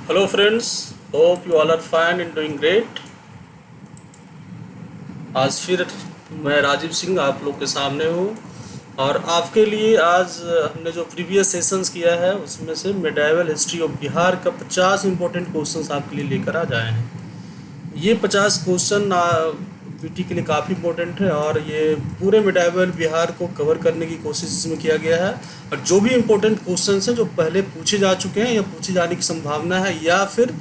Hello friends, hope you all are fine and doing great. आज फिर मैं राजीव सिंह आप लोग के सामने हूँ और आपके लिए आज हमने जो प्रीवियस सेशंस किया है उसमें से मेडाइवल हिस्ट्री ऑफ बिहार का 50 इंपॉर्टेंट क्वेश्चंस आपके लिए लेकर आ जाए हैं। ये 50 क्वेश्चन पीटी के लिए काफ़ी इंपॉर्टेंट है और ये पूरे मिडाइवल बिहार को कवर करने की कोशिश इसमें किया गया है। और जो भी इम्पोर्टेंट क्वेश्चंस हैं जो पहले पूछे जा चुके हैं या पूछे जाने की संभावना है या फिर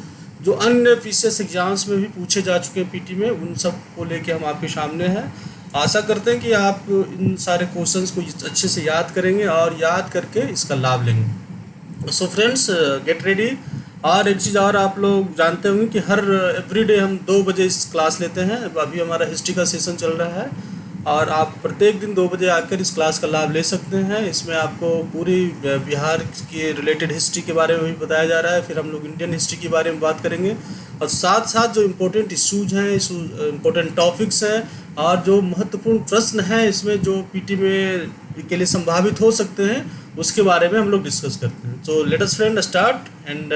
जो अन्य पीसीएस एग्जाम्स में भी पूछे जा चुके हैं पीटी में, उन सब को लेके हम आपके सामने हैं। आशा करते हैं कि आप इन सारे क्वेश्चंस को अच्छे से याद करेंगे और याद करके इसका लाभ लेंगे। So friends, get ready. और एक चीज़ और आप लोग जानते होंगे कि हर एवरीडे हम 2 बजे इस क्लास लेते हैं। अभी हमारा हिस्ट्री का सेशन चल रहा है और आप प्रत्येक दिन 2 बजे आकर इस क्लास का लाभ ले सकते हैं। इसमें आपको पूरी बिहार के रिलेटेड हिस्ट्री के बारे में भी बताया जा रहा है, फिर हम लोग इंडियन हिस्ट्री के बारे में बात करेंगे और साथ साथ जो इम्पोर्टेंट इशूज़ हैं, इम्पोर्टेंट टॉपिक्स हैं और जो महत्वपूर्ण प्रश्न हैं इसमें जो पीटी में के लिए संभावित हो सकते हैं उसके बारे में हम लोग डिस्कस करते हैं। So let us friend start and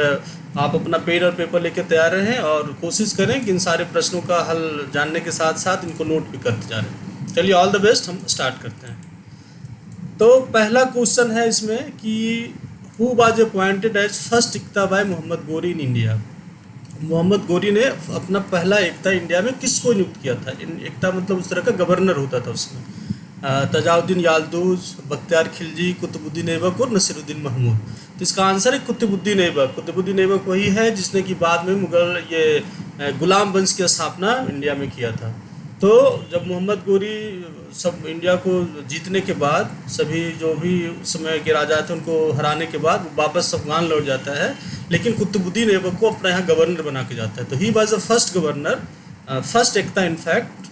आप अपना पेन और पेपर लेके तैयार रहें और कोशिश करें कि इन सारे प्रश्नों का हल जानने के साथ साथ इनको नोट भी करते जा रहे हैं। चलिए, ऑल द बेस्ट, हम स्टार्ट करते हैं। तो पहला क्वेश्चन है इसमें कि who was appointed as first iqta by Mohammad Ghori in India. Mohammad Ghori ने अपना पहला एकता इंडिया में किसको नियुक्त किया था? एकता मतलब उस तरह का गवर्नर होता था उसमें। तजाउद्दीन याल्दूज, बख्तियार खिलजी, कुतुबुद्दीन ऐबक और नसीरुद्दीन महमूद। तो इसका आंसर है कुतुबुद्दीन ऐबक। कुतुबुद्दीन ऐबक वही है जिसने कि बाद में मुगल गुलाम वंश की स्थापना इंडिया में किया था। तो जब मोहम्मद गोरी सब इंडिया को जीतने के बाद, सभी जो भी उस समय के राजा थे उनको हराने के बाद वापस अफगान लौट जाता है, लेकिन कुतुबुद्दीन ऐबक को अपना यहाँ गवर्नर बना के जाता है। तो he was the first governor, first Ekta in fact,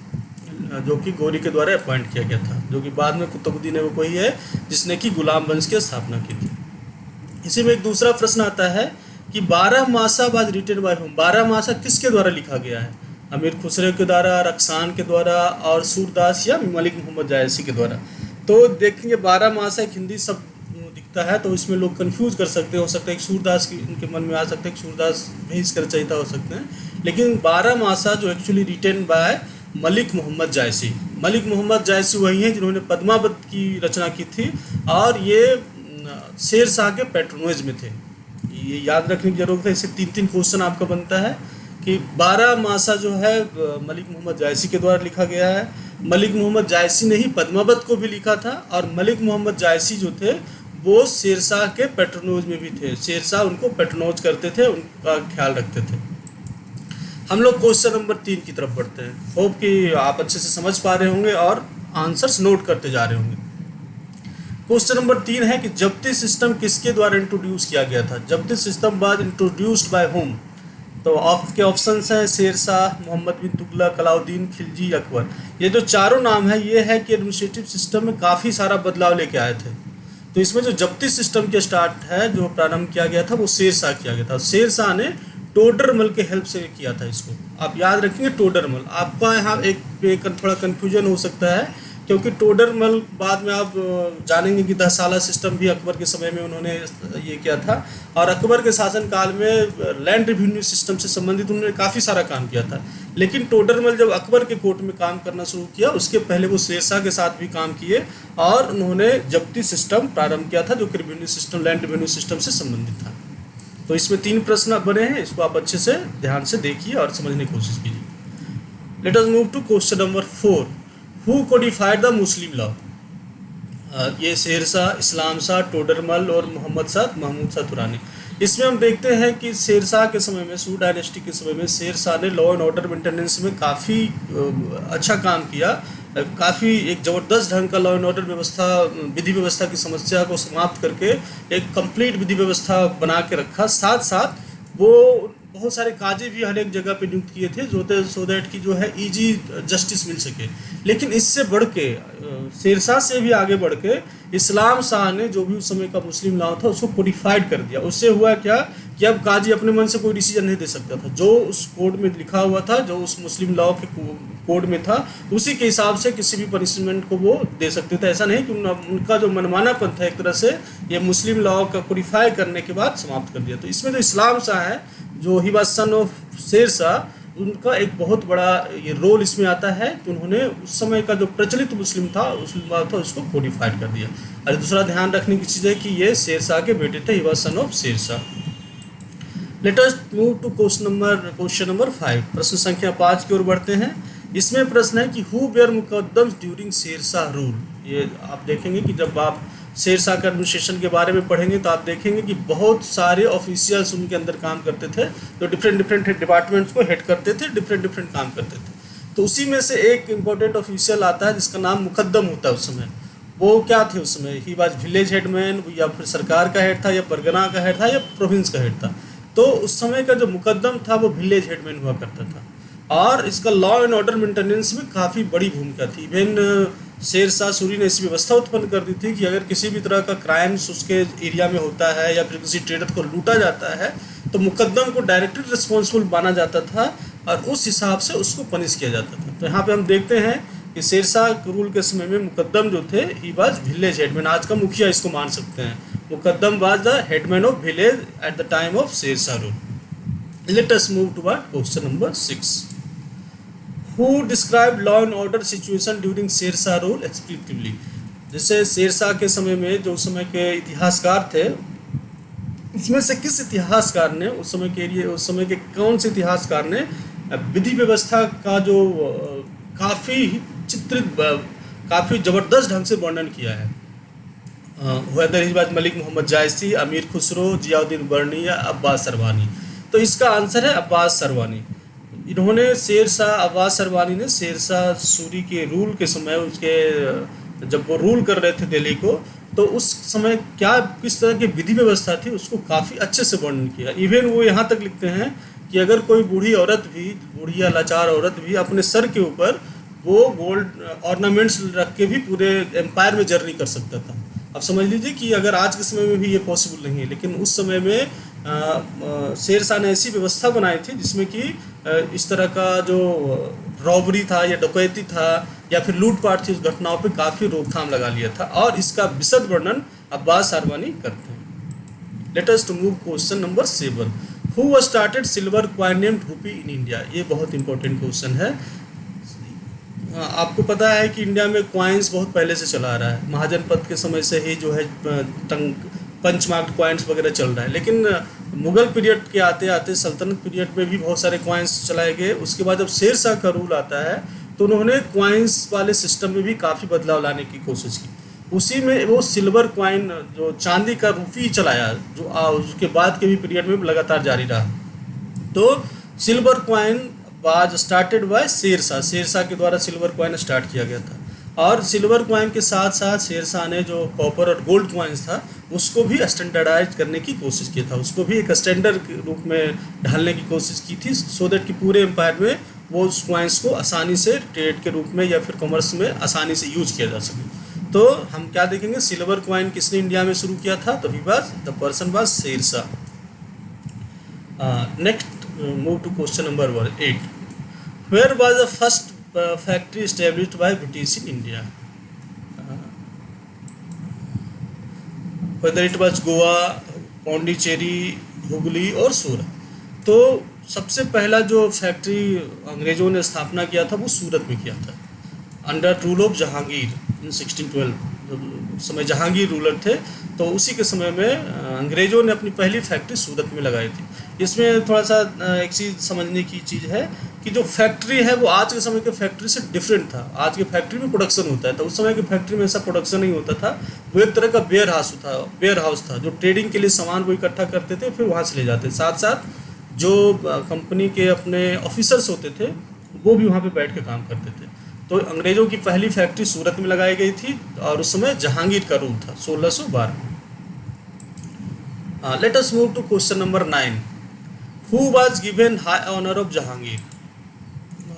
जो कि गोरी के द्वारा अपॉइंट किया गया था, जो कि बाद में कुतुबुद्दीन ऐबक वही है जिसने कि गुलाम वंश की स्थापना की थी। इसी में एक दूसरा प्रश्न आता है कि 12 मासा वाज रिटन बाय होम। 12 मासा किसके द्वारा लिखा गया है? अमीर खुसरो के द्वारा, रक्सान के द्वारा और सूरदास या मलिक मोहम्मद जायसी के द्वारा। तो देखेंगे 12 मासा एक हिंदी शब्द दिखता है तो इसमें लोग कंफ्यूज कर सकते हो सकता है कि सूरदास की उनके मन में आ सकता है कि सूरदास भी इसका रचयिता हो सकते हैं, लेकिन 12 मासा जो actually written by Malik Mohammad Jayasi. Malik Mohammad Jayasi वही हैं जिन्होंने पद्मावत की रचना की थी और ये शेर शाह के पैट्रोनेज में थे। ये याद रखने की जरूरत है। इससे 3 क्वेश्चन आपका बनता है कि 12 मासा जो है मलिक मोहम्मद जायसी के द्वारा लिखा गया है। मलिक मोहम्मद जायसी ने ही पद्मावत को भी लिखा था और मलिक मोहम्मद जायसी जो थे वो शेर शाह के पैट्रोनेज में भी थे। शेर शाह उनको पैट्रोनेज करते थे, उनका ख्याल रखते थे। हम लोग क्वेश्चन नंबर 3 की तरफ बढ़ते हैं। होप कि आप अच्छे से समझ पा रहे होंगे और आंसर्स नोट करते जा रहे होंगे। क्वेश्चन नंबर 3 है कि जब्ती सिस्टम किसके द्वारा इंट्रोड्यूस किया गया था? जब्ती system was introduced by home. तो आपके ऑप्शंस हैं शेर शाह, मोहम्मद बिन तुगलक, अलाउद्दीन खिलजी, अकबर। ये जो चारों नाम है ये है कि एडमिनिस्ट्रेटिव सिस्टम में काफ़ी सारा बदलाव लेके आए थे। तो इसमें जो जब्ती सिस्टम के स्टार्ट है, जो प्रारंभ किया गया था, वो शेर शाह किया गया था। शेर शाह ने टोडरमल के हेल्प से किया था इसको। आप याद रखेंगे टोडरमल। आपका यहाँ एक थोड़ा कन्फ्यूजन हो सकता है क्योंकि टोडरमल बाद में आप जानेंगे कि 10 साला सिस्टम भी अकबर के समय में उन्होंने ये किया था और अकबर के शासनकाल में लैंड रेवेन्यू सिस्टम से संबंधित उन्होंने काफ़ी सारा काम किया था। लेकिन टोडरमल जब अकबर के कोर्ट में काम करना शुरू किया उसके पहले वो शेर शाह के साथ भी काम किए और उन्होंने जब्ती सिस्टम प्रारंभ किया था जो कि revenue system, land revenue system से संबंधित था। तो इसमें 3 प्रश्न बने हैं, इसको आप अच्छे से ध्यान से देखिए और समझने की कोशिश कीजिए। Let us move to question number 4। Who codified the Muslim law? ये शेर शाह, इस्लाम शाह, टोडरमल और मोहम्मद शाह, महमूद शाह तुरानी। इसमें हम देखते हैं कि शेर शाह के समय में, सूर डायनेस्टी के समय में शेर शाह ने लॉ एंड ऑर्डर मेंटेनेंस में काफ़ी अच्छा काम किया। काफ़ी एक ज़बरदस्त ढंग का लॉ एंड ऑर्डर व्यवस्था, विधि व्यवस्था की समस्या को समाप्त करके एक कंप्लीट विधि व्यवस्था बना के रखा। साथ साथ वो बहुत सारे काजी भी हर एक जगह पे नियुक्त किए थे सो दैट कि जो है इजी जस्टिस मिल सके। लेकिन इससे बढ़ के शेर शाह से भी आगे बढ़ के इस्लाम शाह ने जो भी उस समय का मुस्लिम लॉ था उसको कोडिफाइड कर दिया। उससे हुआ क्या कि अब काजी अपने मन से कोई डिसीजन नहीं दे सकता था। जो उस कोड में लिखा हुआ था, जो उस मुस्लिम लॉ के कोड में था, उसी के हिसाब से किसी भी पनिशमेंट को वो दे सकते थे। ऐसा नहीं कि उनका जो मनमानापन था एक तरह से ये मुस्लिम लॉ का कोडिफाई करने के बाद समाप्त कर दिया। तो इसमें जो इस्लाम शाह है, जो he was son of Sher Shah, उनका एक बहुत बड़ा ये रोल इसमें आता है कि उन्होंने उस समय का जो प्रचलित मुस्लिम था उसको कोडिफाइड कर दिया। और दूसरा ध्यान रखने की चीज़ है कि ये शेर शाह के बेटे थे, he was son of Sher Shah. Let us move to question number 5, प्रश्न संख्या 5 की ओर बढ़ते हैं। इसमें प्रश्न है कि हु बेयर मुकद्दम ड्यूरिंग शेर शाह रूल। ये आप देखेंगे कि जब आप शेर शाह का एडमिनिस्ट्रेशन के बारे में पढ़ेंगे तो आप देखेंगे कि बहुत सारे ऑफिशियल्स उनके अंदर काम करते थे, जो डिफरेंट डिपार्टमेंट्स को हेड करते थे, डिफरेंट काम करते थे। तो उसी में से एक इम्पोर्टेंट ऑफिशियल आता है जिसका नाम मुकद्दम होता है। उस समय वो क्या थे, उस समय ही वाज विलेज हेडमैन, या फिर सरकार का हेड था, या परगना का हेड था, या प्रोविंस का हेड था। तो उस समय का जो मुकद्दम था वो विलेज हेडमैन हुआ करता था, और इसका लॉ एंड ऑर्डर मेंटेनेंस में काफ़ी बड़ी भूमिका थी। इवन शेर शाह सूरी ने ऐसी व्यवस्था उत्पन्न कर दी थी कि अगर किसी भी तरह का क्राइम्स उसके एरिया में होता है या फिर किसी ट्रेडर को लूटा जाता है तो मुकद्दम को डायरेक्टली रिस्पॉन्सिबल माना जाता था और उस हिसाब से उसको पनिश किया जाता था। तो यहाँ पे हम देखते हैं कि शेर शाह रूल के समय में मुकद्दम जो थे ही वाज विलेज हेडमैन, आज का मुखिया इसको मान सकते हैं। Muqaddam was the headman of village at the time of Sher Shah rule. Let us move to question number 6। Who described law and order situation during शेर शाह रूल एक्सप्लिसिटली। जैसे शेर शाह के समय में जो उस समय के इतिहासकार थे, उसमें से किस इतिहासकार ने उस समय के कौन से इतिहासकार ने विधि व्यवस्था का जो काफ़ी काफ़ी ज़बरदस्त ढंग से वर्णन किया है। वेदर इज बाज मलिक मोहम्मद जायसी, अमीर खुसरो, जियाउद्दीन बर्नी या अब्बास सरवानी। तो इसका आंसर है अब्बास सरवानी। इन्होंने अब्बास सरवानी ने शेर शाह सूरी के रूल के समय, उसके जब वो रूल कर रहे थे दिल्ली को, तो उस समय किस तरह की विधि व्यवस्था थी उसको काफ़ी अच्छे से वर्णन किया। इवन वो यहाँ तक लिखते हैं कि अगर कोई बूढ़ी या लाचार औरत भी अपने सर के ऊपर वो गोल्ड ऑर्नामेंट्स रख के भी पूरे एम्पायर में जर्नी कर सकता था। अब समझ लीजिए कि अगर आज के समय में भी ये पॉसिबल नहीं है, लेकिन उस समय में शेर शाह ने ऐसी व्यवस्था बनाई थी जिसमें कि इस तरह का जो रॉबरी था या डकैती था या फिर लूटपाट थी, उस घटनाओं पे काफ़ी रोकथाम लगा लिया था, और इसका विशद वर्णन अब्बास सरवानी करते हैं। Let us to move question number 7। Who started silver coin named rupee in India. ये बहुत इंपॉर्टेंट क्वेश्चन है। आपको पता है कि इंडिया में कॉइन्स बहुत पहले से चला आ रहा है, महाजनपद के समय से ही जो है पंच मार्क्ड कॉइन्स वगैरह चल रहा है। लेकिन मुगल पीरियड के आते आते सल्तनत पीरियड में भी बहुत सारे कॉइन्स चलाए गए। उसके बाद जब शेर शाह का रूल आता है तो उन्होंने कॉइन्स वाले सिस्टम में भी काफ़ी बदलाव लाने की कोशिश की। उसी में वो सिल्वर कॉइन, जो चांदी का रूपी चलाया, जो उसके बाद के भी पीरियड में लगातार जारी रहा। तो silver coin was started by Sher Shah के द्वारा सिल्वर कॉइन स्टार्ट किया गया था। और सिल्वर कॉइन के साथ साथ शेर शाह ने जो कॉपर और गोल्ड कॉइन्स था उसको भी स्टैंडर्डाइज करने की कोशिश की था, उसको भी एक स्टैंडर्ड के रूप में ढालने की कोशिश की थी, सो दैट कि पूरे एम्पायर में वो उस कॉइन्स को आसानी से ट्रेड के रूप में या फिर कॉमर्स में आसानी से यूज किया जा सके। तो हम क्या देखेंगे, सिल्वर कॉइन किसने इंडिया में शुरू किया था, तो he was the person was Sher Shah. Next move to question number 8। Where was the first factory established by British in India? Whether it was Goa, Pondicherry, Hooghly और सूरत। तो सबसे पहला जो फैक्ट्री अंग्रेज़ों ने स्थापना किया था वो सूरत में किया था, अंडर रूल ऑफ जहांगीर इन 1612। जब समय जहांगीर रूलर थे तो उसी के समय में अंग्रेज़ों ने अपनी पहली फैक्ट्री सूरत में लगाई थी। इसमें थोड़ा सा एक चीज़ समझने की चीज़ है कि जो फैक्ट्री है वो आज के समय के फैक्ट्री से डिफरेंट था। आज के फैक्ट्री में प्रोडक्शन होता है, तो उस समय की फैक्ट्री में ऐसा प्रोडक्शन नहीं होता था। वो एक तरह का वेयर हाउस था जो ट्रेडिंग के लिए सामान वो इकट्ठा करते थे, फिर वहाँ से ले जाते। साथ साथ जो कंपनी के अपने ऑफिसर्स होते थे वो भी वहाँ पे बैठ के काम करते थे। तो अंग्रेज़ों की पहली फैक्ट्री सूरत में लगाई गई थी और उस समय जहांगीर का रूल था 1612 में। Let us move to question number 9। Who was given high honour of Jahangir.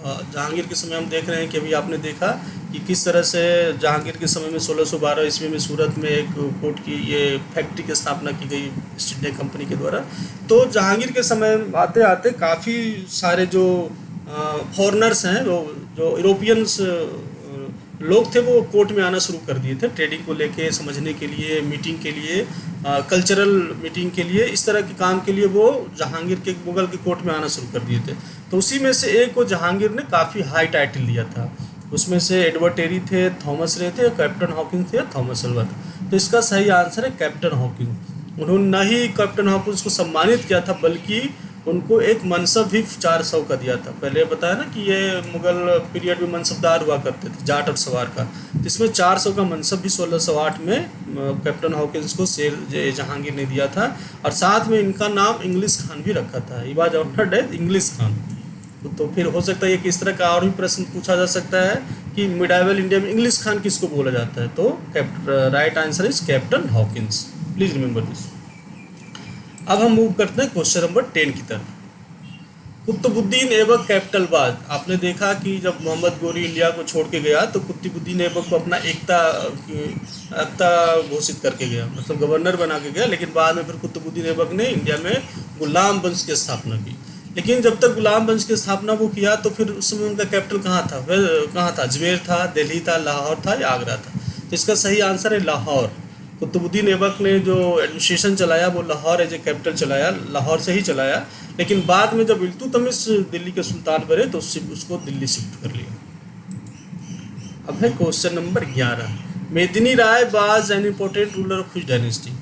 Jahangir के समय हम देख रहे हैं कि अभी आपने देखा कि किस तरह से जहांगीर के समय में 1612 ईस्वी में सूरत में एक पोर्ट की ये फैक्ट्री की स्थापना की गई ईस्ट इंडिया कंपनी के द्वारा। तो जहांगीर के समय आते आते काफ़ी सारे जो फॉरेनर्स हैं वो जो यूरोपियंस लोग थे वो कोर्ट में आना शुरू कर दिए थे, ट्रेडिंग को लेके समझने के लिए, मीटिंग के लिए, कल्चरल मीटिंग के लिए, इस तरह के काम के लिए वो जहांगीर के मुगल के कोर्ट में आना शुरू कर दिए थे। तो उसी में से एक को जहांगीर ने काफ़ी हाई टाइटल लिया था। उसमें से एडवर्ड टेरी थे, थॉमस रे थे, कैप्टन हॉकिंस थे, थॉमस एल्वा। तो इसका सही आंसर है कैप्टन हॉकिंस। उन्होंने न ही कैप्टन हॉकिंस को सम्मानित किया था बल्कि उनको एक मनसब भी 400 का दिया था। पहले बताया ना कि ये मुगल पीरियड में मनसबदार हुआ करते थे, जाट और सवार का, तो इसमें 400 का मनसब भी 1608 में कैप्टन हॉकिंस को शेर जहांगीर ने दिया था। और साथ में इनका नाम इंग्लिश खान भी रखा था, he was honoured as English Khan. तो फिर हो सकता है कि इस तरह का और भी प्रश्न पूछा जा सकता है कि मिडाइवल इंडिया में इंग्लिश खान किसको बोला जाता है, तो right answer is captain Hawkins. Please remember this. अब हम मूव करते हैं क्वेश्चन नंबर 10 की तरफ। कुतुबुद्दीन ऐबक कैपिटल बाज। आपने देखा कि जब मोहम्मद गोरी इंडिया को छोड़ के गया तो कुतुबुद्दीन ऐबक को अपना एकता घोषित करके गया, मतलब गवर्नर बना के गया। लेकिन बाद में फिर कुतुबुद्दीन ऐबक ने इंडिया में गुलाम वंश की स्थापना की। लेकिन जब तक गुलाम वंश की स्थापना वो किया तो फिर उस समय उनका कैपिटल कहाँ था? कहाँ था? अजमेर था, दिल्ली था, लाहौर था या आगरा था? तो इसका सही आंसर है लाहौर। कुतुबुद्दीन ऐबक ने जो एडमिनिस्ट्रेशन चलाया वो लाहौर एज ए कैपिटल चलाया, लाहौर से ही चलाया। लेकिन बाद में जब इल्तुतमिश दिल्ली के सुल्तान बने तो उसको दिल्ली शिफ्ट कर लिया। अब है question number 11। Medini Rai was an important ruler of which dynasty.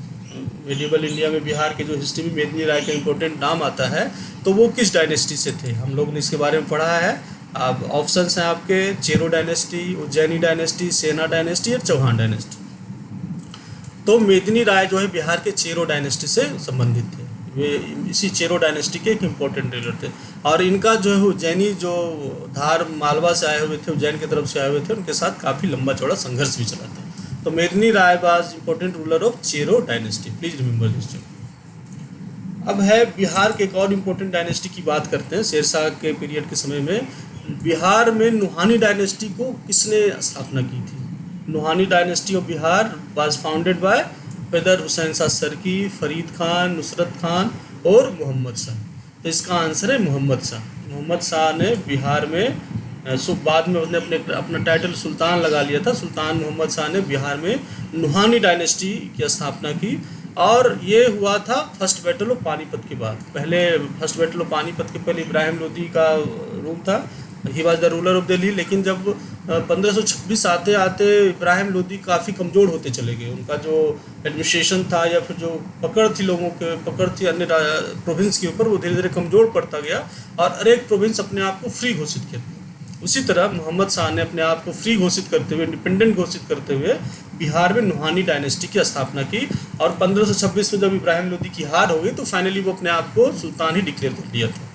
Medieval India में बिहार के जो हिस्ट्री में मेदिनी राय का इंपॉर्टेंट नाम आता है तो वो किस डायनेस्टी से थे? हम लोग ने इसके बारे में पढ़ा है। अब ऑप्शंस हैं आपके, चेरो डायनेस्टी, उज्जैनी डायनेस्टी, सेना डायनेस्टी या चौहान डायनेस्टी। तो मेदिनी राय जो है बिहार के चेरो डायनेस्टी से संबंधित थे। वे इसी चेरो डायनेस्टी के एक इम्पोर्टेंट लीडर थे। और इनका जो है उज्जैनी जो धार मालवा से आए हुए थे, उज्जैन की तरफ से आए हुए थे, उनके साथ काफ़ी लंबा चौड़ा संघर्ष भी चला था। तो Medini Rai was important ruler of Chero dynasty. Please remember this. अब है बिहार के एक और इम्पोर्टेंट डायनेस्टी की बात करते हैं। शेरशाह के पीरियड के समय में बिहार में नुहानी डायनेस्टी को किसने स्थापना की थी? Nuhani dynasty of Bihar was founded by Paidar Hussain Shah Sarki, Farid Khan, Nusrat Khan और मोहम्मद शाह। तो इसका आंसर है मोहम्मद शाह। मोहम्मद शाह ने बिहार में बाद में उसने अपना टाइटल सुल्तान लगा लिया था। सुल्तान मोहम्मद शाह ने बिहार में नुहानी डायनेस्टी की स्थापना की। और ये हुआ था फर्स्ट बैटल ऑफ पानीपत के बाद। पहले फर्स्ट बैटल ऑफ पानीपत के पहले इब्राहिम लोदी का रूल था, he was the ruler of Delhi. लेकिन जब 1526 आते आते इब्राहिम लोदी काफ़ी कमज़ोर होते चले गए। उनका जो एडमिनिस्ट्रेशन था या फिर जो पकड़ थी लोगों के, पकड़ थी अन्य प्रोविंस के ऊपर, वो धीरे धीरे कमज़ोर पड़ता गया और हर एक प्रोविंस अपने आप को फ्री घोषित किया। उसी तरह मोहम्मद शाह ने अपने आप को फ्री घोषित करते हुए, इंडिपेंडेंट घोषित करते हुए बिहार में नुहानी डायनेस्टी की स्थापना की। और 1526 में जब इब्राहिम लोदी की हार हो गई तो फाइनली वो अपने आप को सुल्तान ही डिक्लेयर कर दिया था।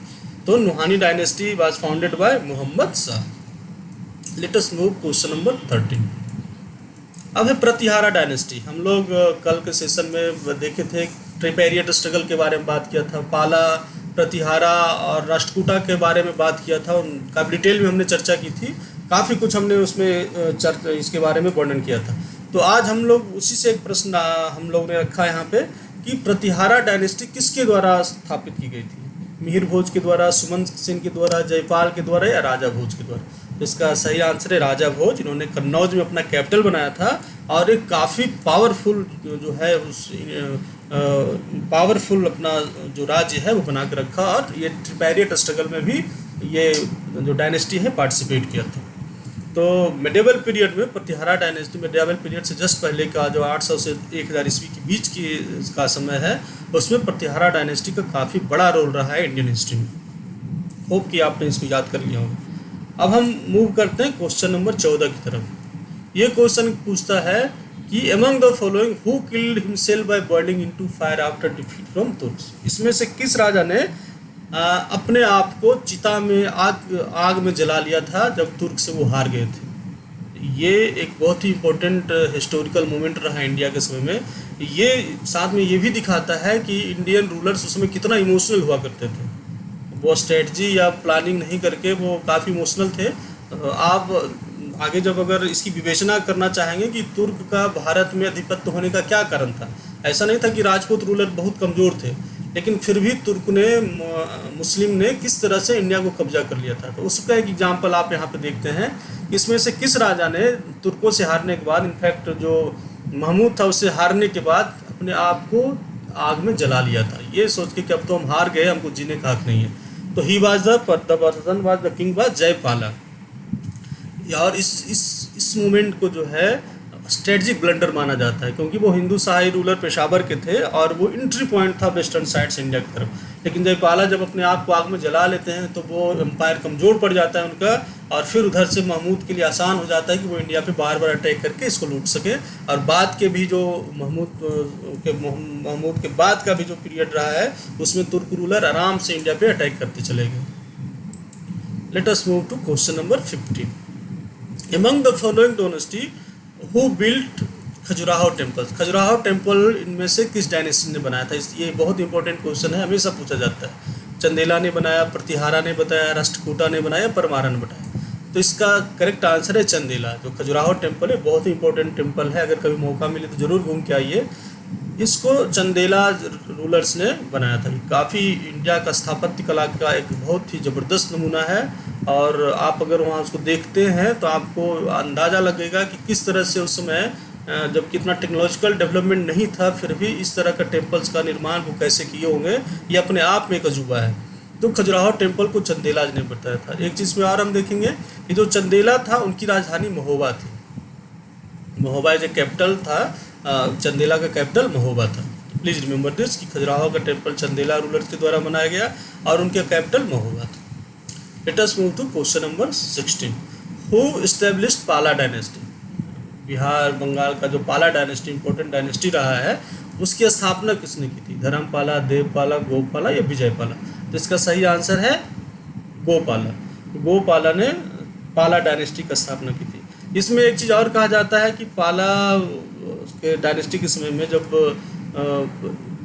तो Nuhani dynasty was founded by Mohammad Shah. Let us move question number 13। अब है प्रतिहारा डायनेस्टी। हम लोग कल के सेशन में देखे थे, ट्रिपेरियट स्ट्रगल के बारे में बात किया था, पाला, प्रतिहारा और राष्ट्रकूटा के बारे में बात किया था। काफ़ी डिटेल में हमने चर्चा की थी, काफ़ी कुछ हमने उसमें इसके बारे में वर्णन किया था। तो आज हम लोग उसी से एक प्रश्न हम लोग ने रखा है यहाँ पे कि प्रतिहारा डायनेस्टी किसके द्वारा स्थापित की गई थी? मिहिर भोज के द्वारा, सुमंत सेन के द्वारा, जयपाल के द्वारा या राजा भोज के द्वारा? तो इसका सही आंसर है राजा भोज। इन्होंने कन्नौज में अपना कैपिटल बनाया था और एक काफ़ी पावरफुल जो है उस पावरफुल अपना जो राज्य है वो बना के रखा। और ये ट्रिपेरियट स्ट्रगल में भी ये जो डायनेस्टी है पार्टिसिपेट किया था। तो मेडिवल पीरियड में प्रतिहारा डायनेस्टी, मेडिवल पीरियड से जस्ट पहले का जो 800 से 1000 ईस्वी के बीच की का समय है, उसमें प्रतिहारा डायनेस्टी का काफ़ी बड़ा रोल रहा है इंडियन हिस्ट्री में। होप कि आपने इसको याद कर लिया होगा। अब हम मूव करते हैं क्वेश्चन नंबर 14 की तरफ। ये क्वेश्चन पूछता है कि among the following who killed himself by burning into fire after defeat from Turks. इसमें से किस राजा ने अपने आप को चिता में आग में जला लिया था जब तुर्क से वो हार गए थे? ये एक बहुत ही इम्पोर्टेंट हिस्टोरिकल मोमेंट रहा इंडिया के समय में। ये साथ में ये भी दिखाता है कि इंडियन रूलर्स उसमें कितना इमोशनल हुआ करते थे। वो स्ट्रेटजी या प्लानिंग नहीं करके वो काफ़ी इमोशनल थे। आप आगे जब अगर इसकी विवेचना करना चाहेंगे कि तुर्क का भारत में आधिपत्य होने का क्या कारण था, ऐसा नहीं था कि राजपूत रूलर बहुत कमज़ोर थे, लेकिन फिर भी तुर्क ने मुस्लिम ने किस तरह से इंडिया को कब्जा कर लिया था। तो उसका एक एग्जाम्पल आप यहाँ पे देखते हैं, इसमें से किस राजा ने तुर्कों से हारने के बाद, इनफैक्ट जो महमूद था उससे हारने के बाद अपने आप को आग में जला लिया था, ये सोच के कि अब तो हम हार गए, हमको जीने का हक नहीं है। तो he was the person was the king was Jayapala. और इस मूवमेंट को जो है स्ट्रेटजिक ब्लंडर माना जाता है, क्योंकि वो हिंदू शाही रूलर पेशावर के थे और वो एंट्री पॉइंट था वेस्टर्न साइड से इंडिया की तरफ। लेकिन जयपाला जब अपने आप को आग में जला लेते हैं तो वो एम्पायर कमज़ोर पड़ जाता है उनका, और फिर उधर से महमूद के लिए आसान हो जाता है कि वो इंडिया पे बार बार अटैक करके इसको लूट सके। और बाद के भी जो महमूद के बाद का भी जो पीरियड रहा है उसमें तुर्क रूलर आराम से इंडिया पे अटैक करते चले गए। Let us move to question number 15। Among the following dynasty who built Khajuraho temples, Khajuraho temple इनमें से किस डायनेस्टी ने बनाया था? ये बहुत इंपॉर्टेंट क्वेश्चन है, हमेशा पूछा जाता है। चंदेला ने बनाया, प्रतिहारा ने बताया, राष्ट्रकूटा ने बनाया, परमारा ने बनाया। तो इसका करेक्ट आंसर है चंदेला। जो खजुराहो टेम्पल है बहुत ही इंपॉर्टेंट टेम्पल है, अगर कभी मौका मिले तो ज़रूर घूम के आइए। इसको चंदेला रूलर्स ने बनाया था। काफ़ी इंडिया का स्थापत्य कला का एक बहुत ही ज़बरदस्त नमूना है, और आप अगर वहाँ उसको देखते हैं तो आपको अंदाज़ा लगेगा कि किस तरह से उस समय जब कितना टेक्नोलॉजिकल डेवलपमेंट नहीं था फिर भी इस तरह का टेम्पल्स का निर्माण वो कैसे किए होंगे, ये अपने आप में एक अजूबा है। तो खजुराहो टेम्पल को चंदेला ने बताया था। एक चीज़ में और हम देखेंगे कि जो चंदेला था उनकी राजधानी महोबा थी। महोबा जो कैपिटल था, चंदेला का कैपिटल महोबा था। प्लीज़ रिमेंबर दिस कि खजुराहो का टेम्पल चंदेला रूलर के द्वारा बनाया गया और उनके कैपिटल महोबा था। Let us move to question number 16। Who established Pala dynasty? Bihar Bengal का जो पाला डायनेस्टी इंपॉर्टेंट डायनेस्टी रहा है उसकी स्थापना किसने की थी? धर्मपाला, देवपाला, गोपाला या विजयपाला? तो इसका सही आंसर है गोपाला। गोपाला ने पाला डायनेस्टी की स्थापना की थी। इसमें एक चीज़ और कहा जाता है कि पाला के डायनेस्टी के समय में जब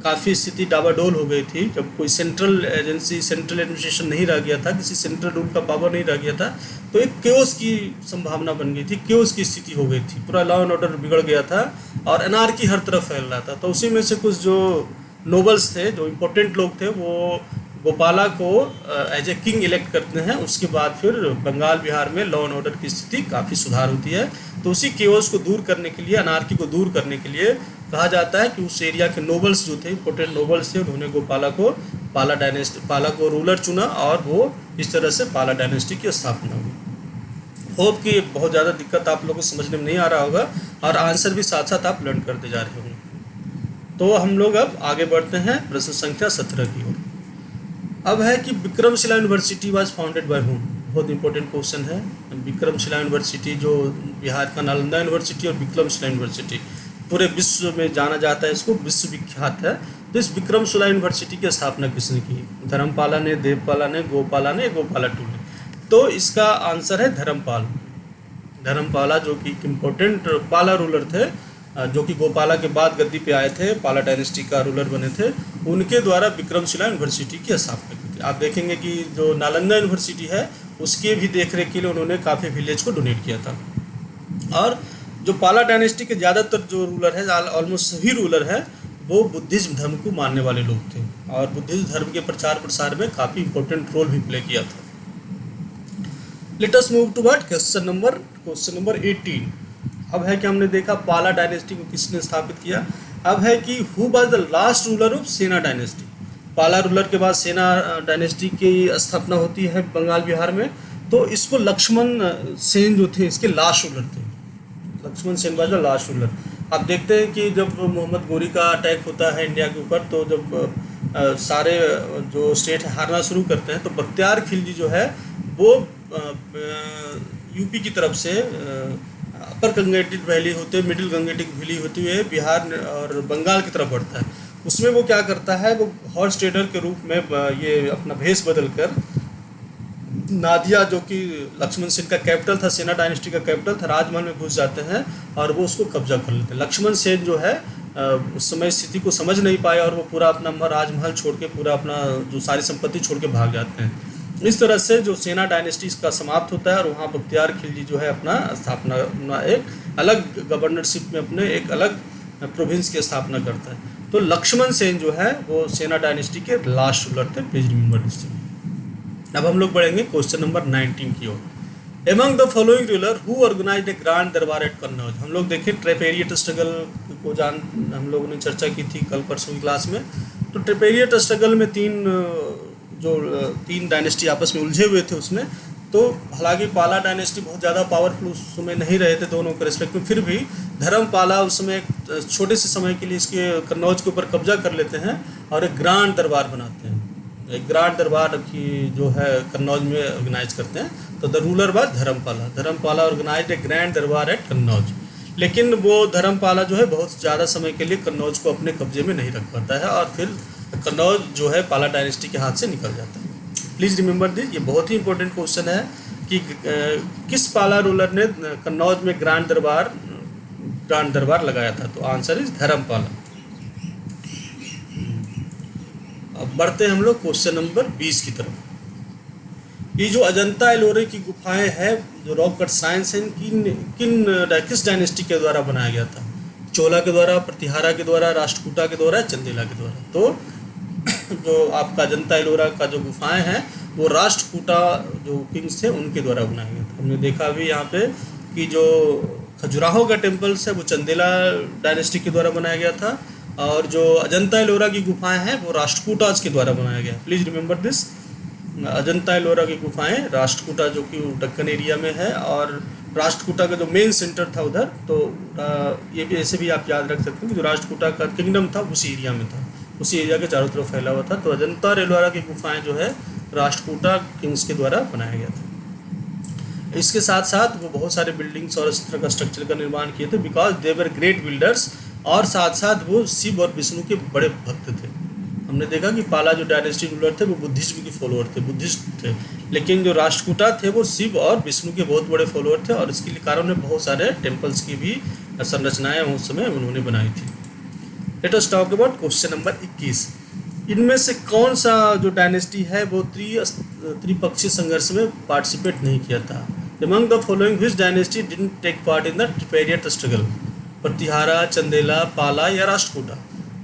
काफ़ी स्थिति डावाडोल हो गई थी, जब कोई सेंट्रल एजेंसी, सेंट्रल एडमिनिस्ट्रेशन नहीं रह गया था, किसी सेंट्रल रूल का पावर नहीं रह गया था, तो एक केओस की संभावना बन गई थी, केओस की स्थिति हो गई थी, पूरा लॉ एंड ऑर्डर बिगड़ गया था और अनार्की हर तरफ फैल रहा था। तो उसी में से कुछ जो नोबल्स थे, जो इम्पोर्टेंट लोग थे, वो गोपाला को एज ए किंग इलेक्ट करते हैं। उसके बाद फिर बंगाल बिहार में लॉ एंड ऑर्डर की स्थिति काफ़ी सुधार होती है। तो उसी केओस को दूर करने के लिए, अनार्की को दूर करने के लिए कहा जाता है कि उस एरिया के नोबल्स जो थे, इंपॉर्टेंट नोबल्स थे, उन्होंने गोपाला को पाला को रूलर चुना और वो इस तरह से पाला डायनेस्टी की स्थापना हुई। होप कि बहुत ज़्यादा दिक्कत आप लोगों को समझने में नहीं आ रहा होगा और आंसर भी साथ साथ आप लर्न करते जा रहे होंगे। तो हम लोग अब आगे बढ़ते हैं प्रश्न संख्या 17 की ओर। अब है कि Vikramshila university was founded bye whom? बहुत इंपॉर्टेंट क्वेश्चन है। विक्रमशिला यूनिवर्सिटी जो बिहार का नालंदा यूनिवर्सिटी और विक्रमशिला यूनिवर्सिटी पूरे विश्व में जाना जाता है, इसको विश्व विख्यात है। तो इस विक्रमशिला यूनिवर्सिटी की स्थापना किसने की? धर्मपाला ने, देवपाला ने, गोपाला ने, गोपाला टू ने? तो इसका आंसर है धर्मपाल। धर्मपाला जो कि इम्पोर्टेंट पाला रूलर थे, जो कि गोपाला के बाद गद्दी पे आए थे, पाला डायनेस्टी का रूलर बने थे, उनके द्वारा विक्रमशिला यूनिवर्सिटी की स्थापना की थी। आप देखेंगे कि जो नालंदा यूनिवर्सिटी है उसके भी देखरेख के लिए उन्होंने काफ़ी विलेज को डोनेट किया था। और जो पाला डायनेस्टी के ज़्यादातर जो रूलर है, ऑलमोस्ट सभी रूलर हैं, वो बुद्धिज्म धर्म को मानने वाले लोग थे और बुद्धिज्म धर्म के प्रचार प्रसार में काफ़ी इंपॉर्टेंट रोल भी प्ले किया था। Let us move to what question number 18। अब है कि हमने देखा पाला डायनेस्टी को किसने स्थापित किया। अब है कि who was the last ruler of सेना डायनेस्टी? पाला रूलर के बाद सेना डायनेस्टी की स्थापना होती है बंगाल बिहार में। तो इसको लक्ष्मण सेन जो थे इसके लास्ट रूलर थे। Lakshman Sen was the last ruler. आप देखते हैं कि जब मोहम्मद गोरी का अटैक होता है इंडिया के ऊपर, तो जब सारे जो स्टेट हारना शुरू करते हैं तो बख्तियार खिलजी जो है वो यूपी की तरफ से अपर गंगेटिक वैली होते, मिडिल गंगेटिक वैली होते हुए बिहार और बंगाल की तरफ बढ़ता है। उसमें वो क्या करता है, वो हॉर्स ट्रेडर के रूप में ये अपना भेष बदल कर नादिया, जो कि लक्ष्मण सेन का कैपिटल था, सेना डायनेस्टी का कैपिटल था, राजमहल में घुस जाते हैं और वो उसको कब्जा कर लेते हैं। लक्ष्मण सेन जो है उस समय स्थिति को समझ नहीं पाया और वो पूरा अपना राजमहल छोड़ के, पूरा अपना जो सारी संपत्ति छोड़ के भाग जाते हैं। इस तरह से जो सेना डायनेस्टी इसका समाप्त होता है और वहाँ बख्तियार खिलजी जो है अपना स्थापना, एक अलग गवर्नरशिप में अपने एक अलग प्रोविंस की स्थापना करता है। तो लक्ष्मण सेन जो है वो सेना डायनेस्टी के लास्ट रूलर थे। Please remember this. अब हम लोग बढ़ेंगे क्वेश्चन नंबर 19 की ओर। Among the following ruler who organised a grand darbar at Kannauj. हम लोग देखें ट्रेपेरियट स्ट्रगल को हम लोगों ने चर्चा की थी कल परसों की क्लास में। तो ट्रेपेरियट स्ट्रगल में तीन डायनेस्टी आपस में उलझे हुए थे उसमें। तो हालांकि पाला डायनेस्टी बहुत ज़्यादा पावरफुल उस समय नहीं रहे थे दोनों के रिस्पेक्ट में, फिर भी धर्मपाला उस समय एक छोटे से समय के लिए इसके कन्नौज के ऊपर कब्जा कर लेते हैं और एक ग्रांड दरबार बनाते हैं। एक ग्रांड दरबार की जो है कन्नौज में ऑर्गेनाइज करते हैं। तो the ruler by Dharmapala organised a grand durbar at Kannauj. लेकिन वो धर्मपाला जो है बहुत ज़्यादा समय के लिए कन्नौज को अपने कब्जे में नहीं रख पाता है और फिर कन्नौज जो है पाला डायनेस्टी के हाथ से निकल जाता है। प्लीज़ रिमेंबर दिस, ये बहुत ही इंपॉर्टेंट क्वेश्चन है कि किस पाला रूलर ने कन्नौज में ग्रांड दरबार लगाया था। तो आंसर इज धर्मपाला। अब बढ़ते हैं हम लोग क्वेश्चन नंबर 20 की तरफ। ये जो अजंता एलोरे की गुफाएं हैं, जो रॉक कट साइंस हैं, किस डायनेस्टी के द्वारा बनाया गया था? चोला के द्वारा, प्रतिहारा के द्वारा, राष्ट्रकूटा के द्वारा, चंदेला के द्वारा। तो जो आपका अजंता एलोरा का जो गुफाएं हैं वो राष्ट्रकूटा जो किंग्स थे उनके द्वारा बनाया गया था। हमने देखा अभी यहाँ पे कि जो खजुराहो का टेम्पल्स है वो चंदेला डायनेस्टी के द्वारा बनाया गया था और जो अजंता एलोरा की गुफाएं हैं वो राष्ट्रकूटास के द्वारा बनाया गया। Please remember this, Ajanta Ellora की गुफाएं राष्ट्रकूटा जो कि दक्कन एरिया में है और राष्ट्रकूटा का जो मेन सेंटर था उधर। तो ये भी ऐसे भी आप याद रख सकते हैं कि जो राष्ट्रकूटा का किंगडम था उसी एरिया में था, उसी एरिया के चारों तरफ फैला हुआ था। तो अजंता एलोरा की गुफाएं जो है राष्ट्रकूटा किंग्स के द्वारा बनाया गया था। इसके साथ साथ वो बहुत सारे बिल्डिंग्स और इस तरह का स्ट्रक्चर का निर्माण किए थे because they were great builders. और साथ साथ वो शिव और विष्णु के बड़े भक्त थे। हमने देखा कि पाला जो डायनेस्टी रूलर थे वो बुद्धिज्म के फॉलोअर थे, बुद्धिस्ट थे, लेकिन जो राष्ट्रकूटा थे वो शिव और विष्णु के बहुत बड़े फॉलोअर थे और इसके कारण ने बहुत सारे टेम्पल्स की भी संरचनाएं उस समय उन्होंने बनाई थी। Let us talk about question number 21। इनमें से कौन सा जो डायनेस्टी है वो त्रिपक्षीय संघर्ष में पार्टिसिपेट नहीं किया था? Among the following which dynasty didn't take part in the Tripartite struggle? Pratihara, Chandela, पाला या राष्ट्रकूटा?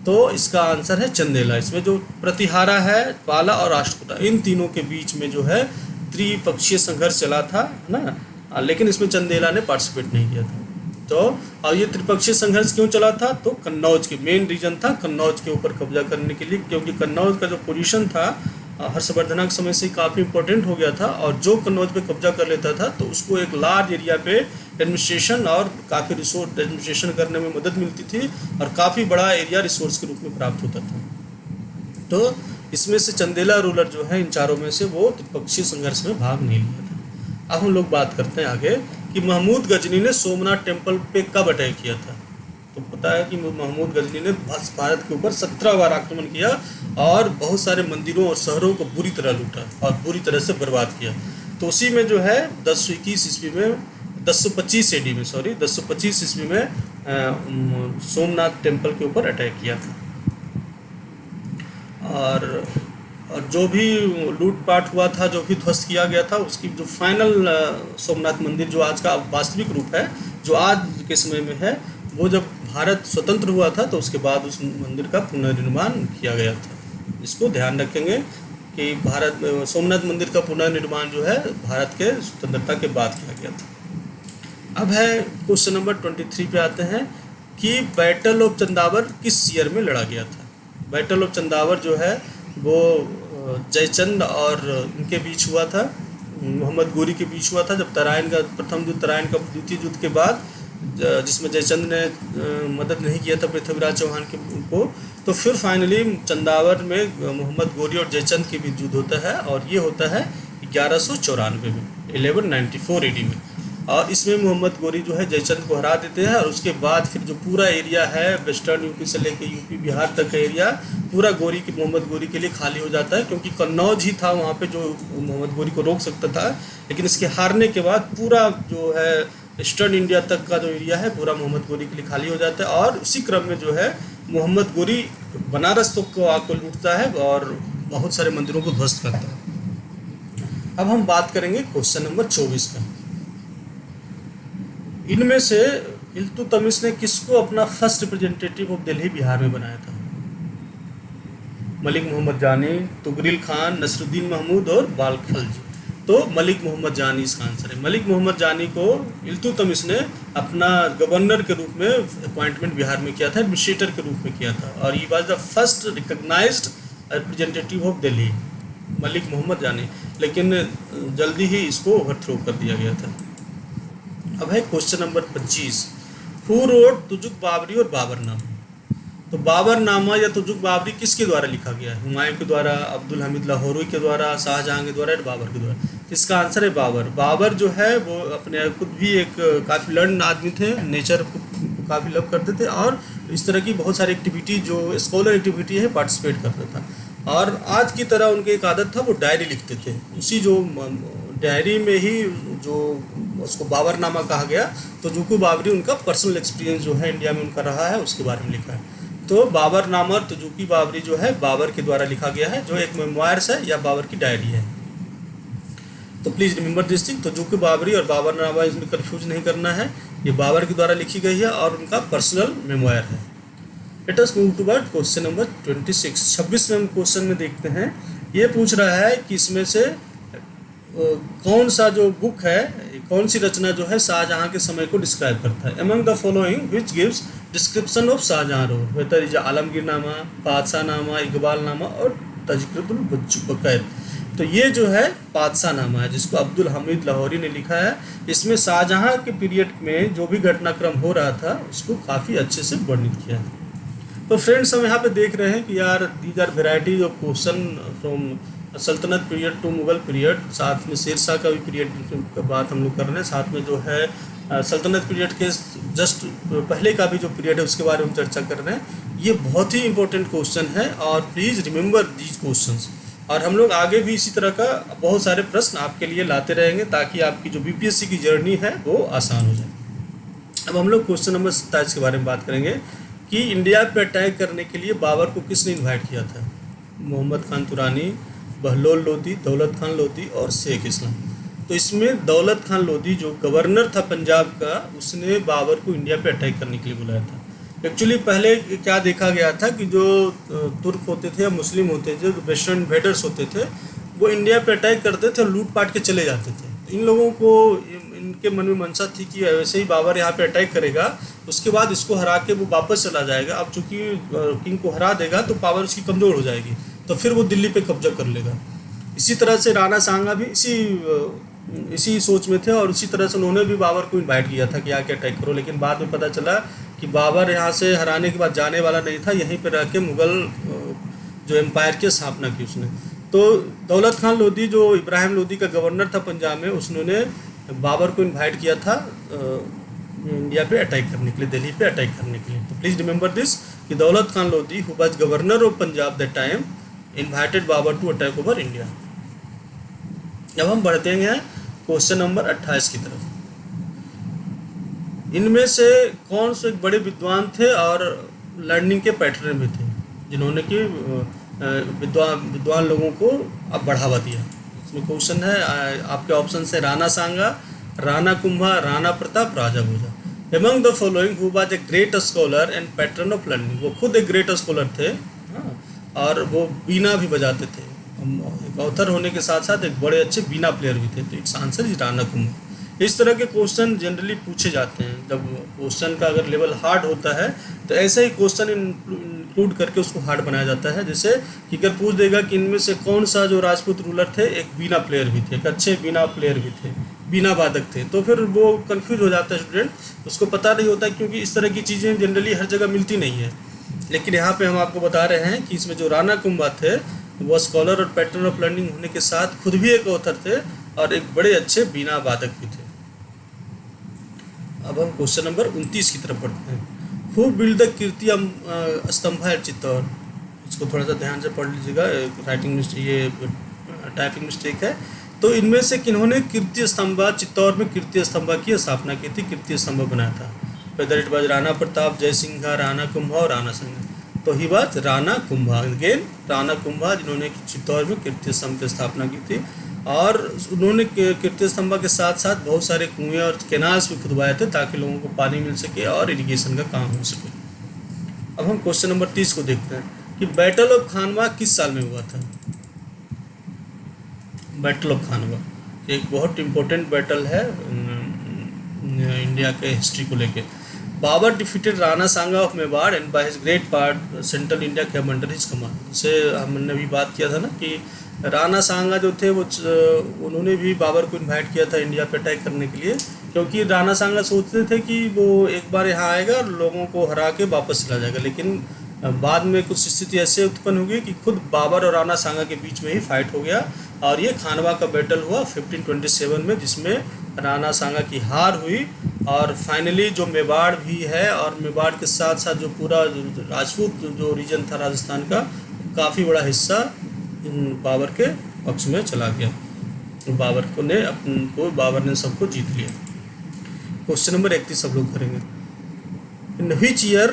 तो इसका आंसर है चंदेला। इसमें जो प्रतिहारा है, पाला और राष्ट्रकूटा, इन तीनों के बीच में जो है त्रिपक्षीय संघर्ष चला था, है ना, लेकिन इसमें चंदेला ने पार्टिसिपेट नहीं किया था। तो और ये त्रिपक्षीय संघर्ष क्यों चला था? तो कन्नौज के मेन रीजन था कन्नौज के ऊपर कब्जा करने के लिए, क्योंकि कन्नौज का जो पोजीशन था हर्षवर्धना के समय से काफ़ी इंपॉर्टेंट हो गया था और जो कन्नौज पे कब्जा कर लेता था तो उसको एक लार्ज एरिया पे एडमिनिस्ट्रेशन और काफ़ी रिसोर्स एडमिनिस्ट्रेशन करने में मदद मिलती थी और काफ़ी बड़ा एरिया रिसोर्स के रूप में प्राप्त होता था। तो इसमें से चंदेला रूलर जो है इन चारों में से वो त्रिपक्षीय संघर्ष में भाग नहीं लिया था। अब हम लोग बात करते हैं आगे कि महमूद गजनी ने सोमनाथ टेम्पल पे कब अटैक किया था। तो पता है कि महमूद गजनी ने भारत के ऊपर 17 बार आक्रमण किया और बहुत सारे मंदिरों और शहरों को बुरी तरह लूटा और बुरी तरह से बर्बाद किया। तो उसी में जो है 1021 ईस्वी में 1025 एडी में 1025 ईस्वी में सोमनाथ टेम्पल के ऊपर अटैक किया था। और जो भी लूटपाट हुआ था, जो भी ध्वस्त किया गया था, उसकी जो फाइनल सोमनाथ मंदिर जो आज का वास्तविक रूप है, जो आज के समय में है, वो जब भारत स्वतंत्र हुआ था तो उसके बाद उस मंदिर का पुनर्निर्माण किया गया था। इसको ध्यान रखेंगे कि सोमनाथ मंदिर का पुनर्निर्माण जो है भारत के स्वतंत्रता के बाद किया गया था। अब है क्वेश्चन नंबर 23 पे आते हैं कि बैटल ऑफ चंदावर किस ईयर में लड़ा गया था। बैटल ऑफ चंदावर जो है वो जयचंद और इनके बीच हुआ था, मोहम्मद गोरी के बीच हुआ था, जब तराइन का प्रथम युद्ध, तराइन का द्वितीय युद्ध के बाद, जिसमें जयचंद ने मदद नहीं किया था पृथ्वीराज चौहान को। तो फिर फाइनली चंदावर में मोहम्मद गोरी और जयचंद के बीच युद्ध होता है और ये होता है 1194 में, 1194 एडी में। और इसमें मोहम्मद गोरी जो है जयचंद को हरा देते हैं और उसके बाद फिर जो पूरा एरिया है वेस्टर्न यूपी से लेकर यूपी बिहार तक का एरिया पूरा मोहम्मद गोरी के लिए खाली हो जाता है, क्योंकि कन्नौज ही था वहाँ पे जो मोहम्मद गोरी को रोक सकता था। लेकिन इसके हारने के बाद पूरा जो है ईस्टर्न इंडिया तक का जो एरिया है पूरा मोहम्मद गोरी के लिए खाली हो जाता है। और उसी क्रम में जो है मोहम्मद गोरी बनारस को आकर लूटता है और बहुत सारे मंदिरों को ध्वस्त करता है। अब हम बात करेंगे क्वेश्चन नंबर 24 का। इनमें से इल्तुतमिश ने किसको अपना first representative of Delhi Bihar में बनाया था? मलिक मोहम्मद जानी, तुगरिल खान, नसरुद्दीन महमूद और बाल खलजी। तो मलिक मोहम्मद जानी इसका आंसर है। मलिक मोहम्मद जानी को इल्तुतमिश ने अपना गवर्नर के रूप में अपॉइंटमेंट बिहार में किया था, एडमिनिस्ट्रेटर के रूप में किया था, और he was the first recognised representative of Delhi, Malik Mohammad Jani. लेकिन जल्दी ही इसको ओवरथ्रो कर दिया गया था। अब है question number 25, who wrote Tuzuk Babri और बाबरनामा। तो बाबरनामा या तुजुक बाबरी किसके द्वारा लिखा गया है? हुमायूं के द्वारा, अब्दुल हमीद लाहौरी के द्वारा, शाहजहां के द्वारा या बाबर के द्वारा? इसका आंसर है बाबर। बाबर जो है वो अपने खुद भी एक काफ़ी लर्न आदमी थे, नेचर को काफ़ी लव करते थे, और इस तरह की बहुत सारी एक्टिविटी जो स्कॉलर एक्टिविटी है पार्टिसिपेट करता था। और आज की तरह उनकी एक आदत था, वो डायरी लिखते थे। उसी जो डायरी में ही जो उसको बाबरनामा कहा गया, तो जुकू बाबरी उनका पर्सनल एक्सपीरियंस जो है इंडिया में उनका रहा है, उसके बारे में लिखा है। तो बाबरनामा और तुजुकी बाबरी जो है बाबर के द्वारा लिखा गया है, जो एक मेमोयर्स है या बाबर की डायरी है। तो please remember this thing, Tuzuki Baburi और बाबरनामा इसमें कंफ्यूज नहीं करना है। ये बाबर के द्वारा लिखी गई है और उनका पर्सनल मेमोयर है। Let us move toward question number 26। 26वें क्वेश्चन में देखते हैं, ये पूछ रहा है कि इसमें से कौन सा जो बुक है, कौन सी रचना जो है शाहजहां के समय को डिस्क्राइब करता है। Among the following which gives description of Shahjahan rule, whether is Alamgirnama, बादशाह नामा, इकबाल नामा और तज़किरतुल बकैत। तो ये जो है बादशाह नामा है, जिसको अब्दुल हमीद लाहौरी ने लिखा है। इसमें शाहजहां के पीरियड में जो भी घटनाक्रम हो रहा था उसको काफ़ी अच्छे से वर्णित किया है। तो फ्रेंड्स, हम यहाँ पे देख रहे हैं कि यार these are varieties of question from Saltanat period to Mughal period. साथ में शेरशाह का भी पीरियड की बात हम लोग कर रहे हैं, साथ में जो है सल्तनत पीरियड के जस्ट पहले का भी जो पीरियड है उसके बारे में चर्चा कर रहे हैं। ये बहुत ही इंपॉर्टेंट क्वेश्चन है, और प्लीज़ रिमेंबर दीज क्वेश्चंस। और हम लोग आगे भी इसी तरह का बहुत सारे प्रश्न आपके लिए लाते रहेंगे, ताकि आपकी जो बीपीएससी की जर्नी है वो आसान हो जाए। अब हम लोग क्वेश्चन नंबर 27 के बारे में बात करेंगे कि इंडिया पर अटैक करने के लिए बाबर को किसने इन्वाइट किया था। मोहम्मद खान तुरानी, बहलोल लोदी, दौलत खान लोदी और शेख इस्लाम। तो इसमें दौलत खान लोदी जो गवर्नर था पंजाब का, उसने बाबर को इंडिया पे अटैक करने के लिए बुलाया था। एक्चुअली पहले क्या देखा गया था कि जो तुर्क होते थे या मुस्लिम होते थे, जो वेस्टर्न इन्वेडर्स होते थे, वो इंडिया पे अटैक करते थे और लूट पाट के चले जाते थे। इन लोगों को इनके मन में मंशा थी कि वैसे ही बाबर यहाँ पे अटैक करेगा, उसके बाद इसको हरा के वो वापस चला जाएगा। अब चूंकि किंग को हरा देगा तो पावर उसकी कमज़ोर हो जाएगी, तो फिर वो दिल्ली पे कब्जा कर लेगा। इसी तरह से राणा सांगा भी इसी सोच में थे, और इसी तरह से उन्होंने भी बाबर को इनवाइट किया था कि आके अटैक करो। लेकिन बाद में पता चला कि बाबर यहाँ से हराने के बाद जाने वाला नहीं था, यहीं पर रह के मुग़ल जो एम्पायर की स्थापना की उसने। तो दौलत खान लोदी जो इब्राहिम लोदी का गवर्नर था पंजाब में, उसने बाबर को इन्वाइट किया था इंडिया पे अटैक करने के लिए, दिल्ली पे अटैक करने के लिए। तो प्लीज़ रिमेंबर दिस कि Daulat Khan Lodi who was governor of Punjab that time invited Babur to attack over India. अब हम बढ़ते हैं क्वेश्चन नंबर 28 की तरफ। इनमें से कौन से बड़े विद्वान थे और लर्निंग के पैटर्न में थे, जिन्होंने कि विद्वान लोगों को अब बढ़ावा दिया। इसमें क्वेश्चन है आपके ऑप्शन से राणा सांगा, Rana Kumbha, Rana Pratap, Raja Bhoja. Among the following who was a great scholar and patron of learning. वो खुद एक ग्रेट स्कॉलर थे, और वो बीना भी बजाते थे। एक ऑथर होने के साथ साथ एक बड़े अच्छे बीना प्लेयर भी थे। तो it's answer is Rana Kumbha. इस तरह के क्वेश्चन जनरली पूछे जाते हैं। जब क्वेश्चन का अगर लेवल हार्ड होता है तो ऐसे ही क्वेश्चन इंक्लूड करके उसको हार्ड बनाया जाता है। जैसे कि अगर पूछ देगा कि इनमें से कौन सा जो राजपूत रूलर थे एक बीना प्लेयर भी थे, एक अच्छे बीना प्लेयर भी थे, बीना वादक थे, तो फिर वो कंफ्यूज हो जाता है स्टूडेंट, उसको पता नहीं होता, क्योंकि इस तरह की चीज़ें जनरली हर जगह मिलती नहीं है। लेकिन यहाँ पे हम आपको बता रहे हैं कि इसमें जो राणा कुंभा थे वो स्कॉलर और पैटर्न ऑफ लर्निंग होने के साथ खुद भी एक ऑथर थे और एक बड़े अच्छे बीना वादक भी थे। अब हम क्वेश्चन नंबर 29 की तरफ बढ़ते हैं। हु बिल्ड द कीर्ति स्तंभ एट चित्तौड़। इसको थोड़ा सा ध्यान से पढ़ लीजिएगा, राइटिंग मिस्टेक, ये टाइपिंग मिस्टेक है। तो इनमें से किन्होंने कीर्ति स्तंभ चित्तौड़ में कीर्ति स्तंभ की स्थापना की थी, कीर्ति स्तंभ बनाया था। Whether it was Rana Pratap, जय सिंघा, राणा कुंभा और राणा संगा। तो ही बात राणा कुंभा, अगेन राणा कुंभा, जिन्होंने चित्तौड़ में कीर्ति स्तंभ की स्थापना की थी। और उन्होंने कीर्ति स्तंभ के साथ साथ बहुत सारे कुएं और कैनाल्स भी खुदवाए थे ताकि लोगों को पानी मिल सके और इरिगेशन का काम हो सके। अब हम क्वेश्चन नंबर 30 को देखते हैं कि बैटल ऑफ खानवा किस साल में हुआ था। बैटल ऑफ खानवा एक बहुत इम्पोर्टेंट बैटल है इंडिया के हिस्ट्री को लेके। Babur defeated Rana Sanga of Mewar and by his great part central India came under his command. जिसे हमने अभी बात किया था ना कि राणा सांगा जो थे वो उन्होंने भी बाबर को इनवाइट किया था इंडिया पे अटैक करने के लिए, क्योंकि राणा सांगा सोचते थे कि वो एक बार यहाँ आएगा और लोगों को हरा के वापस चला जाएगा। लेकिन बाद में कुछ स्थिति ऐसे उत्पन्न हो गई कि खुद बाबर और राणा सांगा के बीच में ही फाइट हो गया और ये खानवा का बैटल हुआ 1527 में, जिसमें राणा सांगा की हार हुई। और फाइनली जो मेवाड़ भी है और मेवाड़ के साथ साथ जो पूरा राजपूत जो रीजन था राजस्थान का, काफ़ी बड़ा हिस्सा बाबर के पक्ष में चला गया। बाबर ने सबको जीत लिया। क्वेश्चन नंबर 31 सब लोग करेंगे। In which year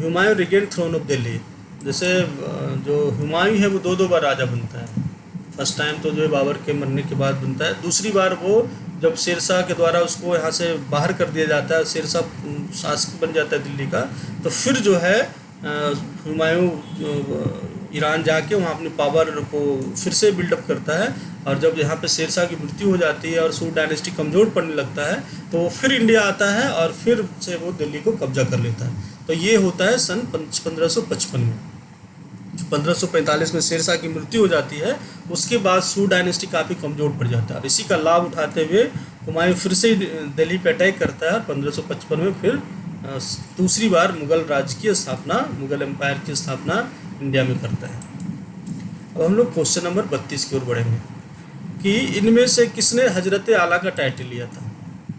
Humayun regain throne of Delhi. जैसे जो हुमायूं है वो दो बार राजा बनता है। फर्स्ट टाइम तो जो है बाबर के मरने के बाद बनता है, दूसरी बार वो जब शेरशाह के द्वारा उसको यहाँ से बाहर कर दिया जाता है, शेरशाह शासक बन जाता है दिल्ली का, तो फिर जो है हुमायूं ईरान जाके वहाँ अपनी पावर को फिर से बिल्डअप करता है। और जब यहाँ पे शेरशाह की मृत्यु हो जाती है और सूट डायनेस्टी कमज़ोर पड़ने लगता है तो वो फिर इंडिया आता है और फिर से वो दिल्ली को कब्जा कर लेता है। तो ये होता है सन 1555 में। 1545 में शेरशाह की मृत्यु हो जाती है, उसके बाद सूट डायनेस्टी काफ़ी कमज़ोर पड़ जाता है और इसी का लाभ उठाते हुए हुमायूं फिर से दिल्ली पे अटैक करता है। 1555 में फिर दूसरी बार मुग़ल राज्य की स्थापना, मुग़ल एम्पायर की स्थापना इंडिया में करता है। अब हम लोग क्वेश्चन नंबर 32 की ओर बढ़ेंगे कि इनमें से किसने हजरत आला का टाइटल लिया था।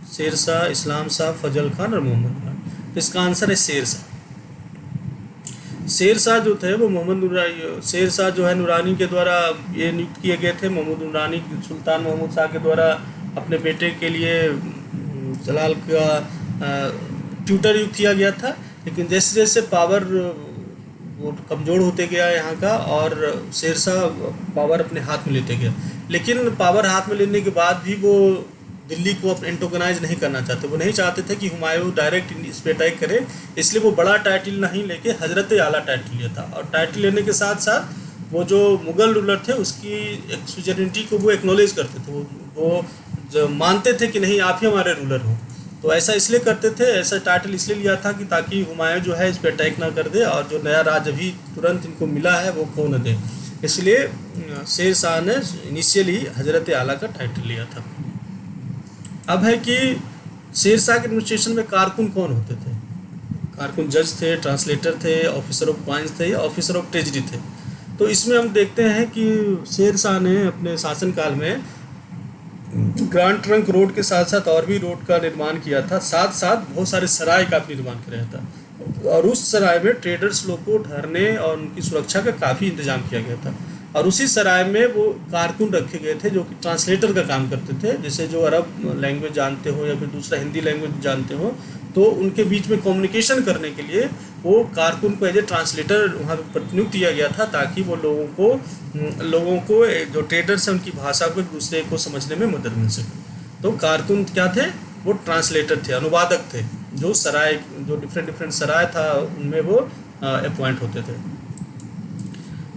शेरशाह, इस्लाम शाह, फजल खान और मोहम्मद खान। तो इसका आंसर है शेरशाह। शेरशाह जो थे वो शेरशाह जो है नूरानी के द्वारा ये नियुक्त किए गए थे। मोहम्मद नूरानी सुल्तान महमूद शाह के द्वारा अपने बेटे के लिए जलाल का ट्यूटर नियुक्त किया गया था। लेकिन जैसे जैसे पावर वो कमज़ोर होते गया यहाँ का और शेरशाह पावर अपने हाथ में लेते गया, लेकिन पावर हाथ में लेने के बाद भी वो दिल्ली को एंटोगनाइज नहीं करना चाहते। वो नहीं चाहते थे कि हुमायूं डायरेक्ट इस पर अटैक करे, इसलिए वो बड़ा टाइटल नहीं लेके हजरत आला टाइटल लिया था। और टाइटल लेने के साथ साथ वो जो मुग़ल रूलर थे उसकी सुजरिटी को वो एक्नॉलेज करते थे। वो जो मानते थे कि नहीं आप ही हमारे रूलर हो। तो ऐसा इसलिए करते थे, ऐसा टाइटल इसलिए लिया था कि ताकि हुमायूं जो है इस पर अटैक ना कर दे और जो नया राज अभी तुरंत इनको मिला है वो खो न दे। इसलिए शेरशाह ने इनिशियली हजरत आला का टाइटल लिया था। अब है कि शेरशाह के एडमिनिस्ट्रेशन में कारकुन कौन होते थे। कारकुन जज थे, ट्रांसलेटर थे, ऑफिसर ऑफ क्वाइंस थे या ऑफिसर ऑफ ट्रेजरी थे। तो इसमें हम देखते हैं कि शेरशाह ने अपने शासनकाल में ग्रांड ट्रंक रोड के साथ साथ और भी रोड का निर्माण किया था, साथ साथ बहुत सारे सराय का भी निर्माण किया था और उस सराय में ट्रेडर्स लोग को ठहरने और उनकी सुरक्षा का काफ़ी इंतजाम किया गया था। और उसी सराय में वो कारकुन रखे गए थे जो कि ट्रांसलेटर का काम करते थे। जैसे जो अरब लैंग्वेज जानते हो या फिर दूसरा हिंदी लैंग्वेज जानते हो तो उनके बीच में कम्युनिकेशन करने के लिए वो कारकुन को एज ए ट्रांसलेटर वहाँ पर नियुक्त किया गया था, ताकि वो लोगों को जो ट्रेडर्स हैं उनकी भाषा को एक दूसरे को समझने में मदद मिल सके। तो कारकुन क्या थे, वो ट्रांसलेटर थे, अनुवादक थे, जो सराय जो डिफरेंट सराय था उनमें वो अपॉइंट होते थे।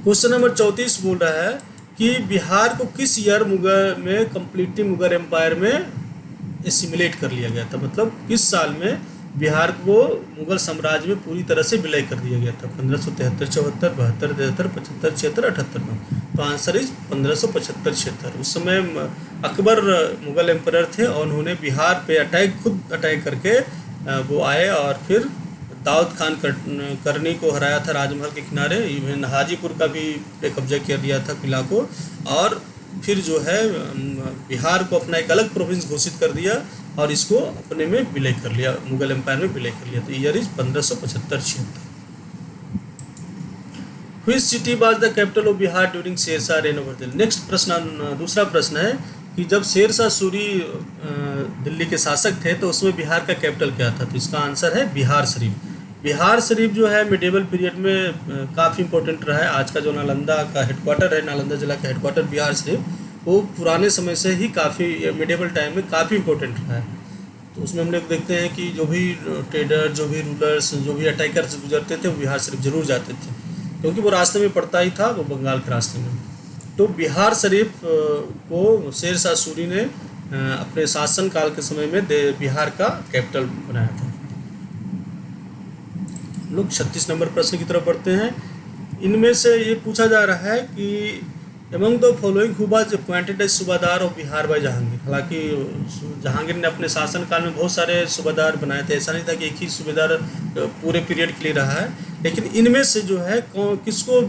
क्वेश्चन नंबर 34 बोल रहा है कि बिहार को किस ईयर में कम्प्लीटली मुग़ल एम्पायर में एसिमिलेट कर लिया गया था। मतलब किस साल में बिहार को मुग़ल साम्राज्य में पूरी तरह से विलय कर दिया गया था। 1573, 74, 72, 73, 75, 76, 78। तो आंसर इज 1575, 76। उस समय अकबर मुग़ल एम्पायर थे और उन्होंने बिहार पे खुद अटैक करके वो आए और फिर दाऊद खान करनी को हराया था राजमहल के किनारे। इवन हाजीपुर का भी कब्जा कर लिया था किला को, और फिर जो है बिहार को अपना एक अलग प्रोविंस घोषित कर दिया और इसको अपने में विलय कर लिया, मुग़ल एम्पायर में विलय कर लिया। तो year is 1575, 76। Which city was the capital of Bihar during Shershah reign over Delhi. Next प्रश्न, दूसरा प्रश्न है कि जब शेरशाह सूरी दिल्ली के शासक थे तो उसमें बिहार का कैपिटल क्या था। तो इसका आंसर है बिहार शरीफ। बिहार शरीफ जो है मिडेवल पीरियड में काफ़ी इंपॉर्टेंट रहा है। आज का जो नालंदा का हेडक्वार्टर है, नालंदा जिला का हेडक्वार्टर बिहार शरीफ, वो पुराने समय से ही काफ़ी मिडेवल टाइम में काफ़ी इंपॉर्टेंट रहा है। तो उसमें हम लोग देखते हैं कि जो भी ट्रेडर, जो भी रूलर्स, जो भी अटैकर्स गुजरते थे वो बिहार शरीफ जरूर जाते थे। क्योंकि वो रास्ते में पड़ता ही था, वो बंगाल के रास्ते में। तो बिहार शरीफ को शेर शाह सूरी ने अपने शासन काल के समय में बिहार का कैपिटल बनाया था। लोग 36 नंबर प्रश्न की तरफ बढ़ते हैं। इनमें से ये पूछा जा रहा है कि among the following who was appointed as subadar of Bihar by Jahangir. हालांकि जहांगीर ने अपने शासनकाल में बहुत सारे सूबादार बनाए थे, ऐसा नहीं था कि एक ही सूबेदार पूरे पीरियड के लिए रहा है। लेकिन इनमें से जो है किसको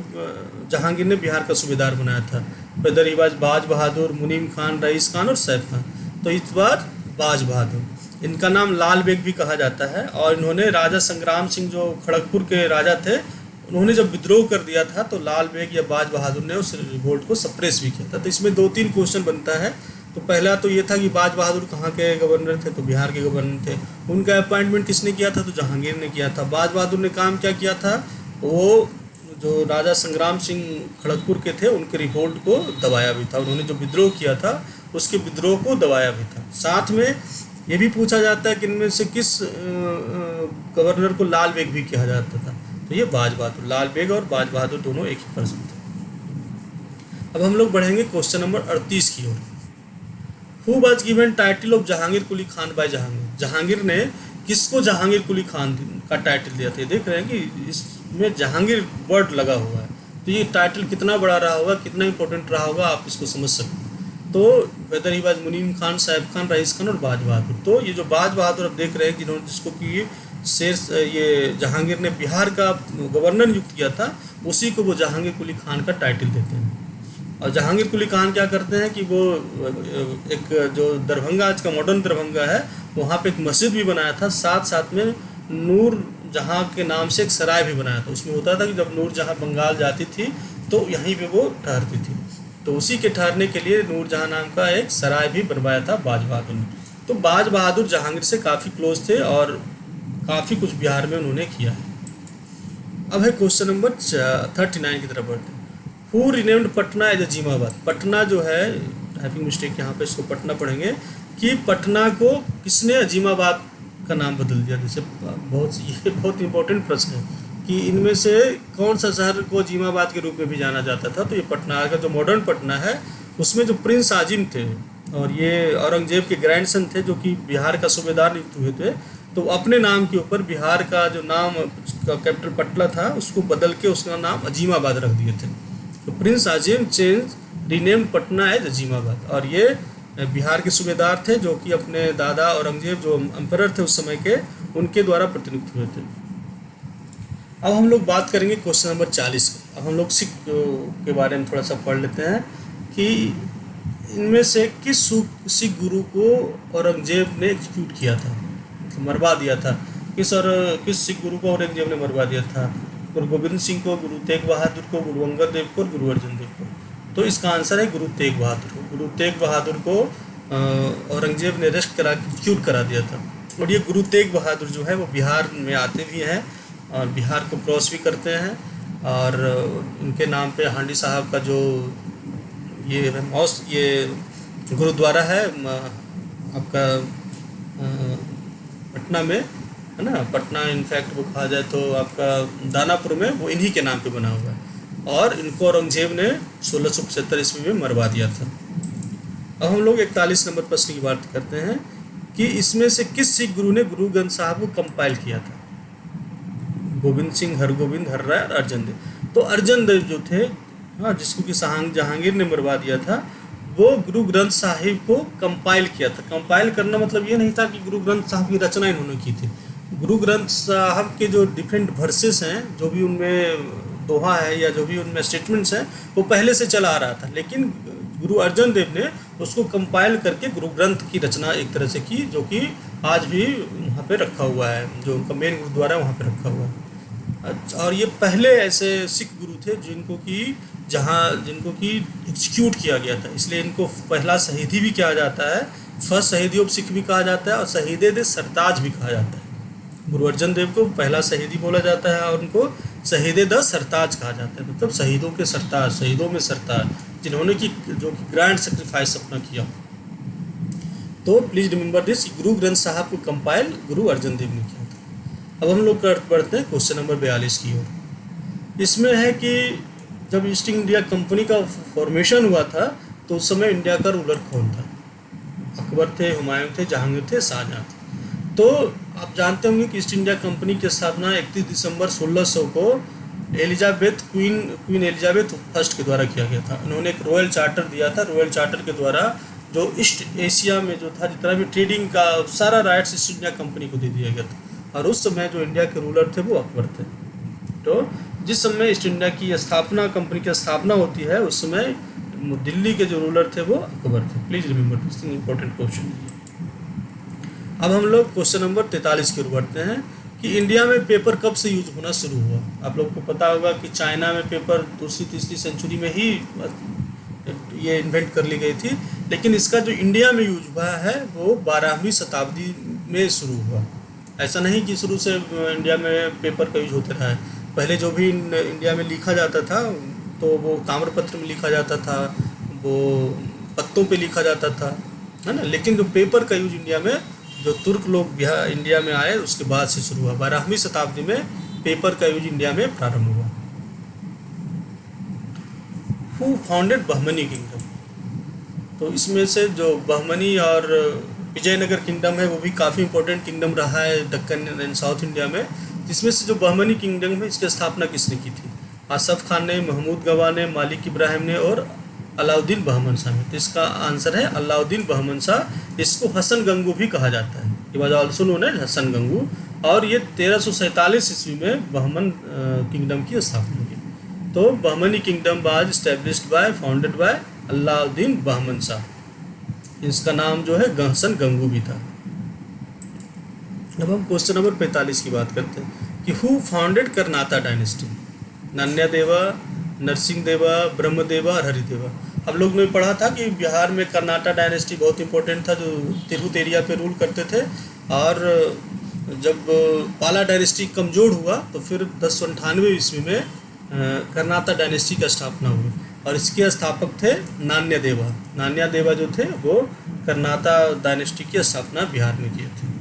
जहांगीर ने बिहार का सूबेदार बनाया था? वेदर ही वाज बाज बहादुर, मुनीम खान, रईस खान और सैफ खान। तो इस बार बाज बहादुर। इनका नाम लाल बेग भी कहा जाता है, और इन्होंने राजा संग्राम सिंह जो खड़गपुर के राजा थे, उन्होंने जब विद्रोह कर दिया था तो लाल बेग या बाज बहादुर ने उस रिवोल्ट को सप्रेस भी किया था। तो इसमें 2-3 क्वेश्चन बनता है। तो पहला तो ये था कि बाज बहादुर कहाँ के गवर्नर थे? तो बिहार के गवर्नर थे। उनका अपॉइंटमेंट किसने किया था? तो जहांगीर ने किया था। बाज बहादुर ने काम क्या किया था? वो जो राजा संग्राम सिंह खड़गपुर के थे, उनके रिवोल्ट को दबाया भी था। उन्होंने जो विद्रोह किया था उसके विद्रोह को दबाया भी था। साथ में ये भी पूछा जाता है कि इनमें से किस गवर्नर को लाल बेग भी कहा जाता था? तो ये बाज बहादुर, लाल बेग और बाज बहादुर दोनों एक ही पर्सन थे। अब हम लोग बढ़ेंगे क्वेश्चन नंबर 38 की ओर। Who was given title of Jahangir Quli Khan by Jahangir. Jahangir ने किसको जहांगीर कुली खान का टाइटल दिया था? देख रहे हैं कि इसमें जहांगीर वर्ड लगा हुआ है। तो ये टाइटल कितना बड़ा रहा होगा, कितना इंपॉर्टेंट रहा होगा, आप इसको समझ सकते हैं। तो वेदर ही वाज मुनीम खान, सैफ खान, रईस खान और बाज बहादुर। तो ये जो बाज बहादुर आप देख रहे हैं जिन्होंने जिसको कि ये जहांगीर ने बिहार का गवर्नर नियुक्त किया था, उसी को वो जहांगीर कुली खान का टाइटल देते हैं। और जहांगीर कुली खान क्या करते हैं कि वो एक जो दरभंगा, आज का मॉडर्न दरभंगा है, वहाँ पे एक मस्जिद भी बनाया था। साथ साथ में नूर जहाँ के नाम से एक सराय भी बनाया था। उसमें होता था कि जब नूर जहाँ बंगाल जाती थी तो यहीं पे वो ठहरती थी। तो उसी के ठहरने के लिए नूर जहाँ नाम का एक सराय भी बनवाया था बाज बहादुर ने। तो बाज बहादुर जहांगीर से काफ़ी क्लोज थे और काफ़ी कुछ बिहार में उन्होंने किया है। अब है क्वेश्चन नंबर 39 की तरफ बढ़ते हैं। Who renamed Patna as Azimabad. Patna जो है, टाइपिंग मिस्टेक यहाँ पे इसको पटना पढ़ेंगे, कि पटना को किसने अजीमाबाद का नाम बदल दिया? जैसे ये बहुत इंपॉर्टेंट प्रश्न है कि इनमें से कौन सा शहर को अजीमाबाद के रूप में भी जाना जाता था? तो ये पटना का जो मॉडर्न पटना है, उसमें जो प्रिंस आजिम थे और ये औरंगजेब के ग्रैंडसन थे जो कि बिहार का सूबेदार नियुक्त हुए थे, तो अपने नाम के ऊपर बिहार का जो नाम का कैपिटल पटना था उसको बदल के उसका नाम अजीमाबाद रख दिए थे। तो prince Azim change rename Patna as Azimabad. और ये बिहार के सूबेदार थे जो कि अपने दादा औरंगजेब जो एम्परर थे उस समय के, उनके द्वारा प्रतिनियुक्त हुए थे। अब हम लोग बात करेंगे क्वेश्चन नंबर 40 की। अब हम लोग सिख के बारे में थोड़ा सा पढ़ लेते हैं कि इनमें से किस सिख गुरु को औरंगजेब ने एग्जीक्यूट किया था, मरवा दिया था? किस सिख गुरु को औरंगजेब ने मरवा दिया था? गुरु गोविंद सिंह को, गुरु तेग बहादुर को, गुरु अंगद देव को और गुरु अर्जन देव को। तो इसका आंसर है गुरु तेग बहादुर को। गुरु तेग बहादुर को औरंगजेब ने अरेस्ट करा एग्जीक्यूट करा दिया था। और ये गुरु तेग बहादुर जो है वो बिहार में आते भी हैं और बिहार को क्रॉस भी करते हैं। और इनके नाम पे हांडी साहब का जो ये गुरुद्वारा है आपका पटना में, है ना, पटना इनफैक्ट वो कहा जाए तो आपका दानापुर में, वो इन्हीं के नाम पे बना हुआ है। और इनको औरंगजेब ने 1675 ईस्वी में मरवा दिया था। अब हम लोग 41 नंबर प्रश्न की बात करते हैं कि इसमें से किस सिख गुरु ने गुरु ग्रंथ साहब को कंपाइल किया था? गोविंद सिंह, हरगोविंद, हर्राय और अर्जन देव। तो अर्जन देव जो थे, हाँ, जिसको कि जहांगीर ने मरवा दिया था, वो गुरु ग्रंथ साहिब को कंपाइल किया था। कंपाइल करना मतलब ये नहीं था कि गुरु ग्रंथ साहब की रचना इन्होंने की थी। गुरु ग्रंथ साहब के जो डिफरेंट वर्सेस हैं, जो भी उनमें दोहा है या जो भी उनमें स्टेटमेंट्स हैं, वो पहले से चला आ रहा था। लेकिन गुरु अर्जन देव ने उसको कंपाइल करके गुरु ग्रंथ की रचना एक तरह से की, जो कि आज भी वहाँ पे रखा हुआ है, जो उनका मेन गुरुद्वारा है वहाँ पे रखा हुआ है। और ये पहले ऐसे सिख गुरु थे जिनको कि एग्जीक्यूट किया गया था, इसलिए इनको पहला शहीदी भी कहा जाता है, फर्स्ट शहीदी ऑफ सिख भी कहा जाता है और शहीदे दे सरताज भी कहा जाता है। गुरु अर्जन देव को पहला शहीदी बोला जाता है और उनको शहीदे द सरताज कहा जाता है, मतलब शहीदों के सरताज, शहीदों में सरताज, जिन्होंने कि जो कि ग्रैंड सेक्रीफाइस अपना किया। तो please remember this, Guru Granth साहब को कंपाइल गुरु अर्जन देव ने किया था। अब हम लोग बढ़ते हैं क्वेश्चन नंबर 42 की ओर। इसमें है कि जब ईस्ट इंडिया कंपनी का फॉर्मेशन हुआ था तो उस समय इंडिया का रूलर कौन था? अकबर थे, हुमायूं थे, जहांगीर थे, शाहजहां थे। तो आप जानते होंगे कि ईस्ट इंडिया कंपनी की स्थापना 31 दिसंबर 1600 को क्वीन एलिजाबेथ फर्स्ट के द्वारा किया गया था। उन्होंने एक रॉयल चार्टर दिया था। रॉयल चार्टर के द्वारा जो ईस्ट एशिया में जो था जितना भी ट्रेडिंग का सारा राइट्स ईस्ट इंडिया कंपनी को दे दिया गया था। और उस समय जो इंडिया के रूलर थे वो अकबर थे। तो जिस समय ईस्ट इंडिया की स्थापना, कंपनी की स्थापना होती है, उस समय दिल्ली के जो रूलर थे वो अकबर थे। Please remember this important question है। अब हम लोग क्वेश्चन नंबर 43 की ओर बढ़ते हैं कि इंडिया में पेपर कब से यूज होना शुरू हुआ। आप लोग को पता होगा कि चाइना में पेपर दूसरी तीसरी सेंचुरी में ही ये इन्वेंट कर ली गई थी, लेकिन इसका जो इंडिया में यूज हुआ है वो 12वीं शताब्दी में शुरू हुआ। ऐसा नहीं कि शुरू से इंडिया में पेपर का यूज होता रहा है। पहले जो भी इंडिया में लिखा जाता था तो वो ताम्रपत्र में लिखा जाता था, वो पत्तों पे लिखा जाता था, है ना। लेकिन जो पेपर का यूज इंडिया में, जो तुर्क लोग इंडिया में आए उसके बाद से शुरू हुआ। 12वीं शताब्दी में पेपर का यूज इंडिया में प्रारंभ हुआ। Who founded Bahmani kingdom? तो इसमें से जो बहमनी और विजयनगर किंगडम है वो भी काफ़ी इंपॉर्टेंट किंगडम रहा है दक्कन एंड साउथ इंडिया में। जिसमें से जो बहमनी किंगडम है इसकी स्थापना किसने की थी? आसफ खान ने, महमूद गवा ने, मालिक इब्राहिम ने और अलाउद्दीन बहमन शाह ने। तो इसका आंसर है अलाउद्दीन बहमन शाह। इसको हसन गंगू भी कहा जाता है। ये was also known as Hasan Gangu. और ये 1347 ईस्वी में बहमन किंगडम की स्थापना की। तो Bahmani kingdom was established by, founded by Alauddin Bahman Shah. इसका नाम जो है हसन गंगू भी था। अब हम क्वेश्चन नंबर 45 की बात करते हैं कि हु फाउंडेड कर्नाता डायनेस्टी? नान्या देवा, नरसिंह देवा, ब्रह्मदेवा और हरिदेवा। हम लोग ने पढ़ा था कि बिहार में कर्नाटा डायनेस्टी बहुत इंपॉर्टेंट था, जो तिरहुत एरिया पे रूल करते थे। और जब पाला डायनेस्टी कमज़ोर हुआ तो फिर 1098 ईस्वी में कर्नाटा डायनेस्टी की स्थापना हुई और इसके स्थापक थे नान्या देवा। नान्या देवा जो थे वो कर्नाटा डायनेस्टी की स्थापना बिहार में किए थे।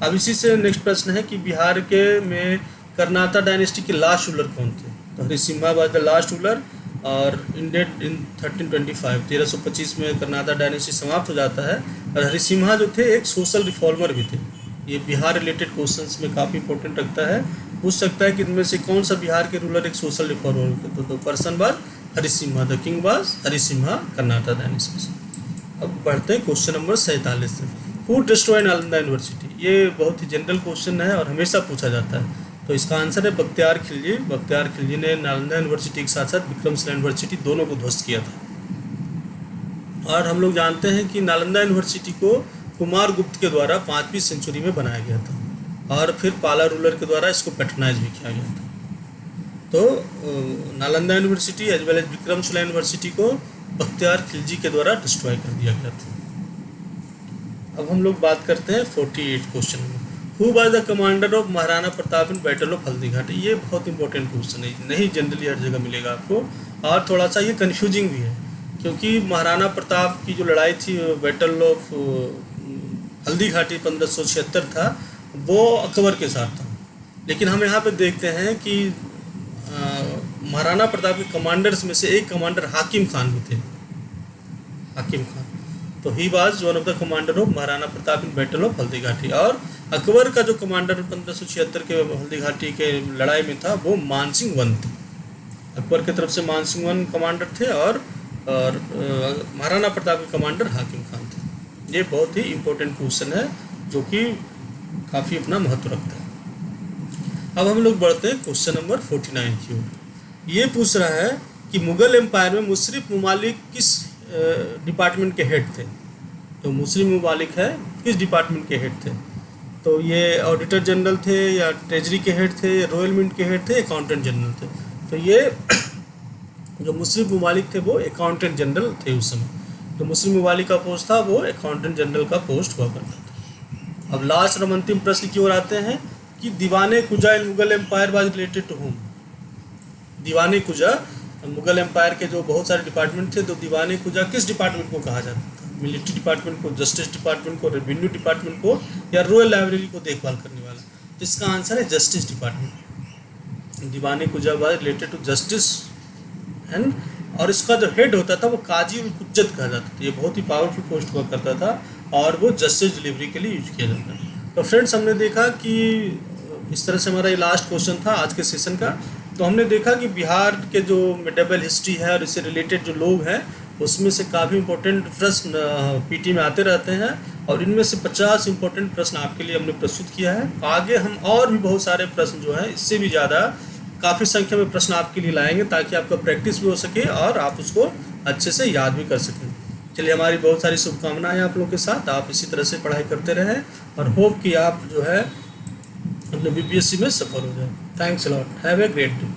अब इसी से नेक्स्ट प्रश्न है कि बिहार के में कर्नाटा डायनेस्टी के लास्ट रूलर कौन थे? तो हरिसिम्हा वाज द लास्ट रूलर और इंडेड इन 1325। 1325 में कर्नाटा डायनेस्टी समाप्त हो जाता है। और हरिसिम्हा जो थे एक सोशल रिफॉर्मर भी थे। ये बिहार रिलेटेड क्वेश्चंस में काफ़ी इंपॉर्टेंट रखता है। पूछ सकता है कि इनमें से कौन सा बिहार के रूलर एक सोशल रिफॉर्मर थे? तो person was Harisimha, the king was Harisimha, Karnata dynasty. अब बढ़ते हैं क्वेश्चन नंबर 47 से। Who destroy Nalanda university? ये बहुत ही जनरल क्वेश्चन है और हमेशा पूछा जाता है। तो इसका आंसर है बख्तियार खिलजी। बख्तियार खिलजी ने नालंदा यूनिवर्सिटी के साथ साथ विक्रमशिला यूनिवर्सिटी दोनों को ध्वस्त किया था। और हम लोग जानते हैं कि नालंदा यूनिवर्सिटी को कुमार गुप्त के द्वारा 5वीं सेंचुरी में बनाया गया था और फिर पाला रूलर के द्वारा इसको पैटर्नाइज भी किया गया था। तो Nalanda university as well as Vikramshila university को बख्तियार खिलजी के द्वारा डिस्ट्रॉय कर दिया गया था। अब हम लोग बात करते हैं 48 क्वेश्चन में। Who was the commander of Maharana Pratap in battle of Haldighati? ये बहुत इंपॉर्टेंट क्वेश्चन है, नहीं जनरली हर जगह मिलेगा आपको। और थोड़ा सा ये कन्फ्यूजिंग भी है क्योंकि महाराणा प्रताप की जो लड़ाई थी बैटल ऑफ हल्दीघाटी 1576 था, वो अकबर के साथ था। लेकिन हम यहाँ पे देखते हैं कि महाराणा प्रताप के कमांडर्स में से एक कमांडर हाकिम खान भी थे। हाकिम खान, तो he was one of the commander of Maharana Pratap in battle of Haldighati. और अकबर का जो कमांडर 1576 के हल्दीघाटी के लड़ाई में था वो मानसिंह वन थे। अकबर की तरफ से मानसिंह वन कमांडर थे और महाराणा प्रताप के कमांडर हाकिम खान थे। ये बहुत ही इम्पोर्टेंट क्वेश्चन है जो कि काफ़ी अपना महत्व रखता है। अब हम लोग बढ़ते हैं क्वेश्चन नंबर 49 की ओर। ये पूछ रहा है कि मुगल एम्पायर में मुशर्रफ ममालिक किस डिपार्टमेंट के हेड थे? तो मुस्लिम ममालिक है किस डिपार्टमेंट के हेड थे? तो ये ऑडिटर जनरल थे या ट्रेजरी के हेड थे या रॉयल मिंट के हेड थे, अकाउंटेंट जनरल थे? तो ये जो मुस्लिम ममालिक थे वो अकाउंटेंट जनरल थे उस समय। जो मुस्लिम ममालिक का पोस्ट था वो अकाउंटेंट जनरल का पोस्ट हुआ करता था। अब लास्ट और अंतिम प्रश्न की ओर आते हैं कि Diwane Qaza in Mughal empire was related to home? Diwane Qaza Mughal empire के जो बहुत सारे डिपार्टमेंट थे, तो दीवाने कुजा किस डिपार्टमेंट को कहा जाता था? मिलिट्री डिपार्टमेंट को, जस्टिस डिपार्टमेंट को, रेवेन्यू डिपार्टमेंट को या रॉयल लाइब्रेरी को देखभाल करने वाला? तो इसका आंसर है जस्टिस डिपार्टमेंट। दीवानी कुजाबाज रिलेटेड टू जस्टिस एंड, और इसका जो हेड होता था वो काजी उल कुज्जत कहा जाता था। ये बहुत ही पावरफुल पोस्ट हुआ करता था और वो जस्टिस डिलीवरी के लिए यूज किया जाता है। तो फ्रेंड्स, हमने देखा कि इस तरह से हमारा ये लास्ट क्वेश्चन था आज के सेशन का। तो हमने देखा कि बिहार के जो मिडेबल हिस्ट्री है और इससे रिलेटेड जो लोग हैं उसमें से काफ़ी इंपॉर्टेंट प्रश्न पीटी में आते रहते हैं, और इनमें से 50 इंपॉर्टेंट प्रश्न आपके लिए हमने प्रस्तुत किया है। आगे हम और भी बहुत सारे प्रश्न जो हैं इससे भी ज़्यादा काफ़ी संख्या में प्रश्न आपके लिए लाएंगे, ताकि आपका प्रैक्टिस भी हो सके और आप उसको अच्छे से याद भी कर सकें। चलिए, हमारी बहुत सारी शुभकामनाएं आप लोगों के साथ। आप इसी तरह से पढ़ाई करते रहें और होप कि आप जो है अपने बीपीएससी में सफल हो जाए। Thanks a lot, have a great day.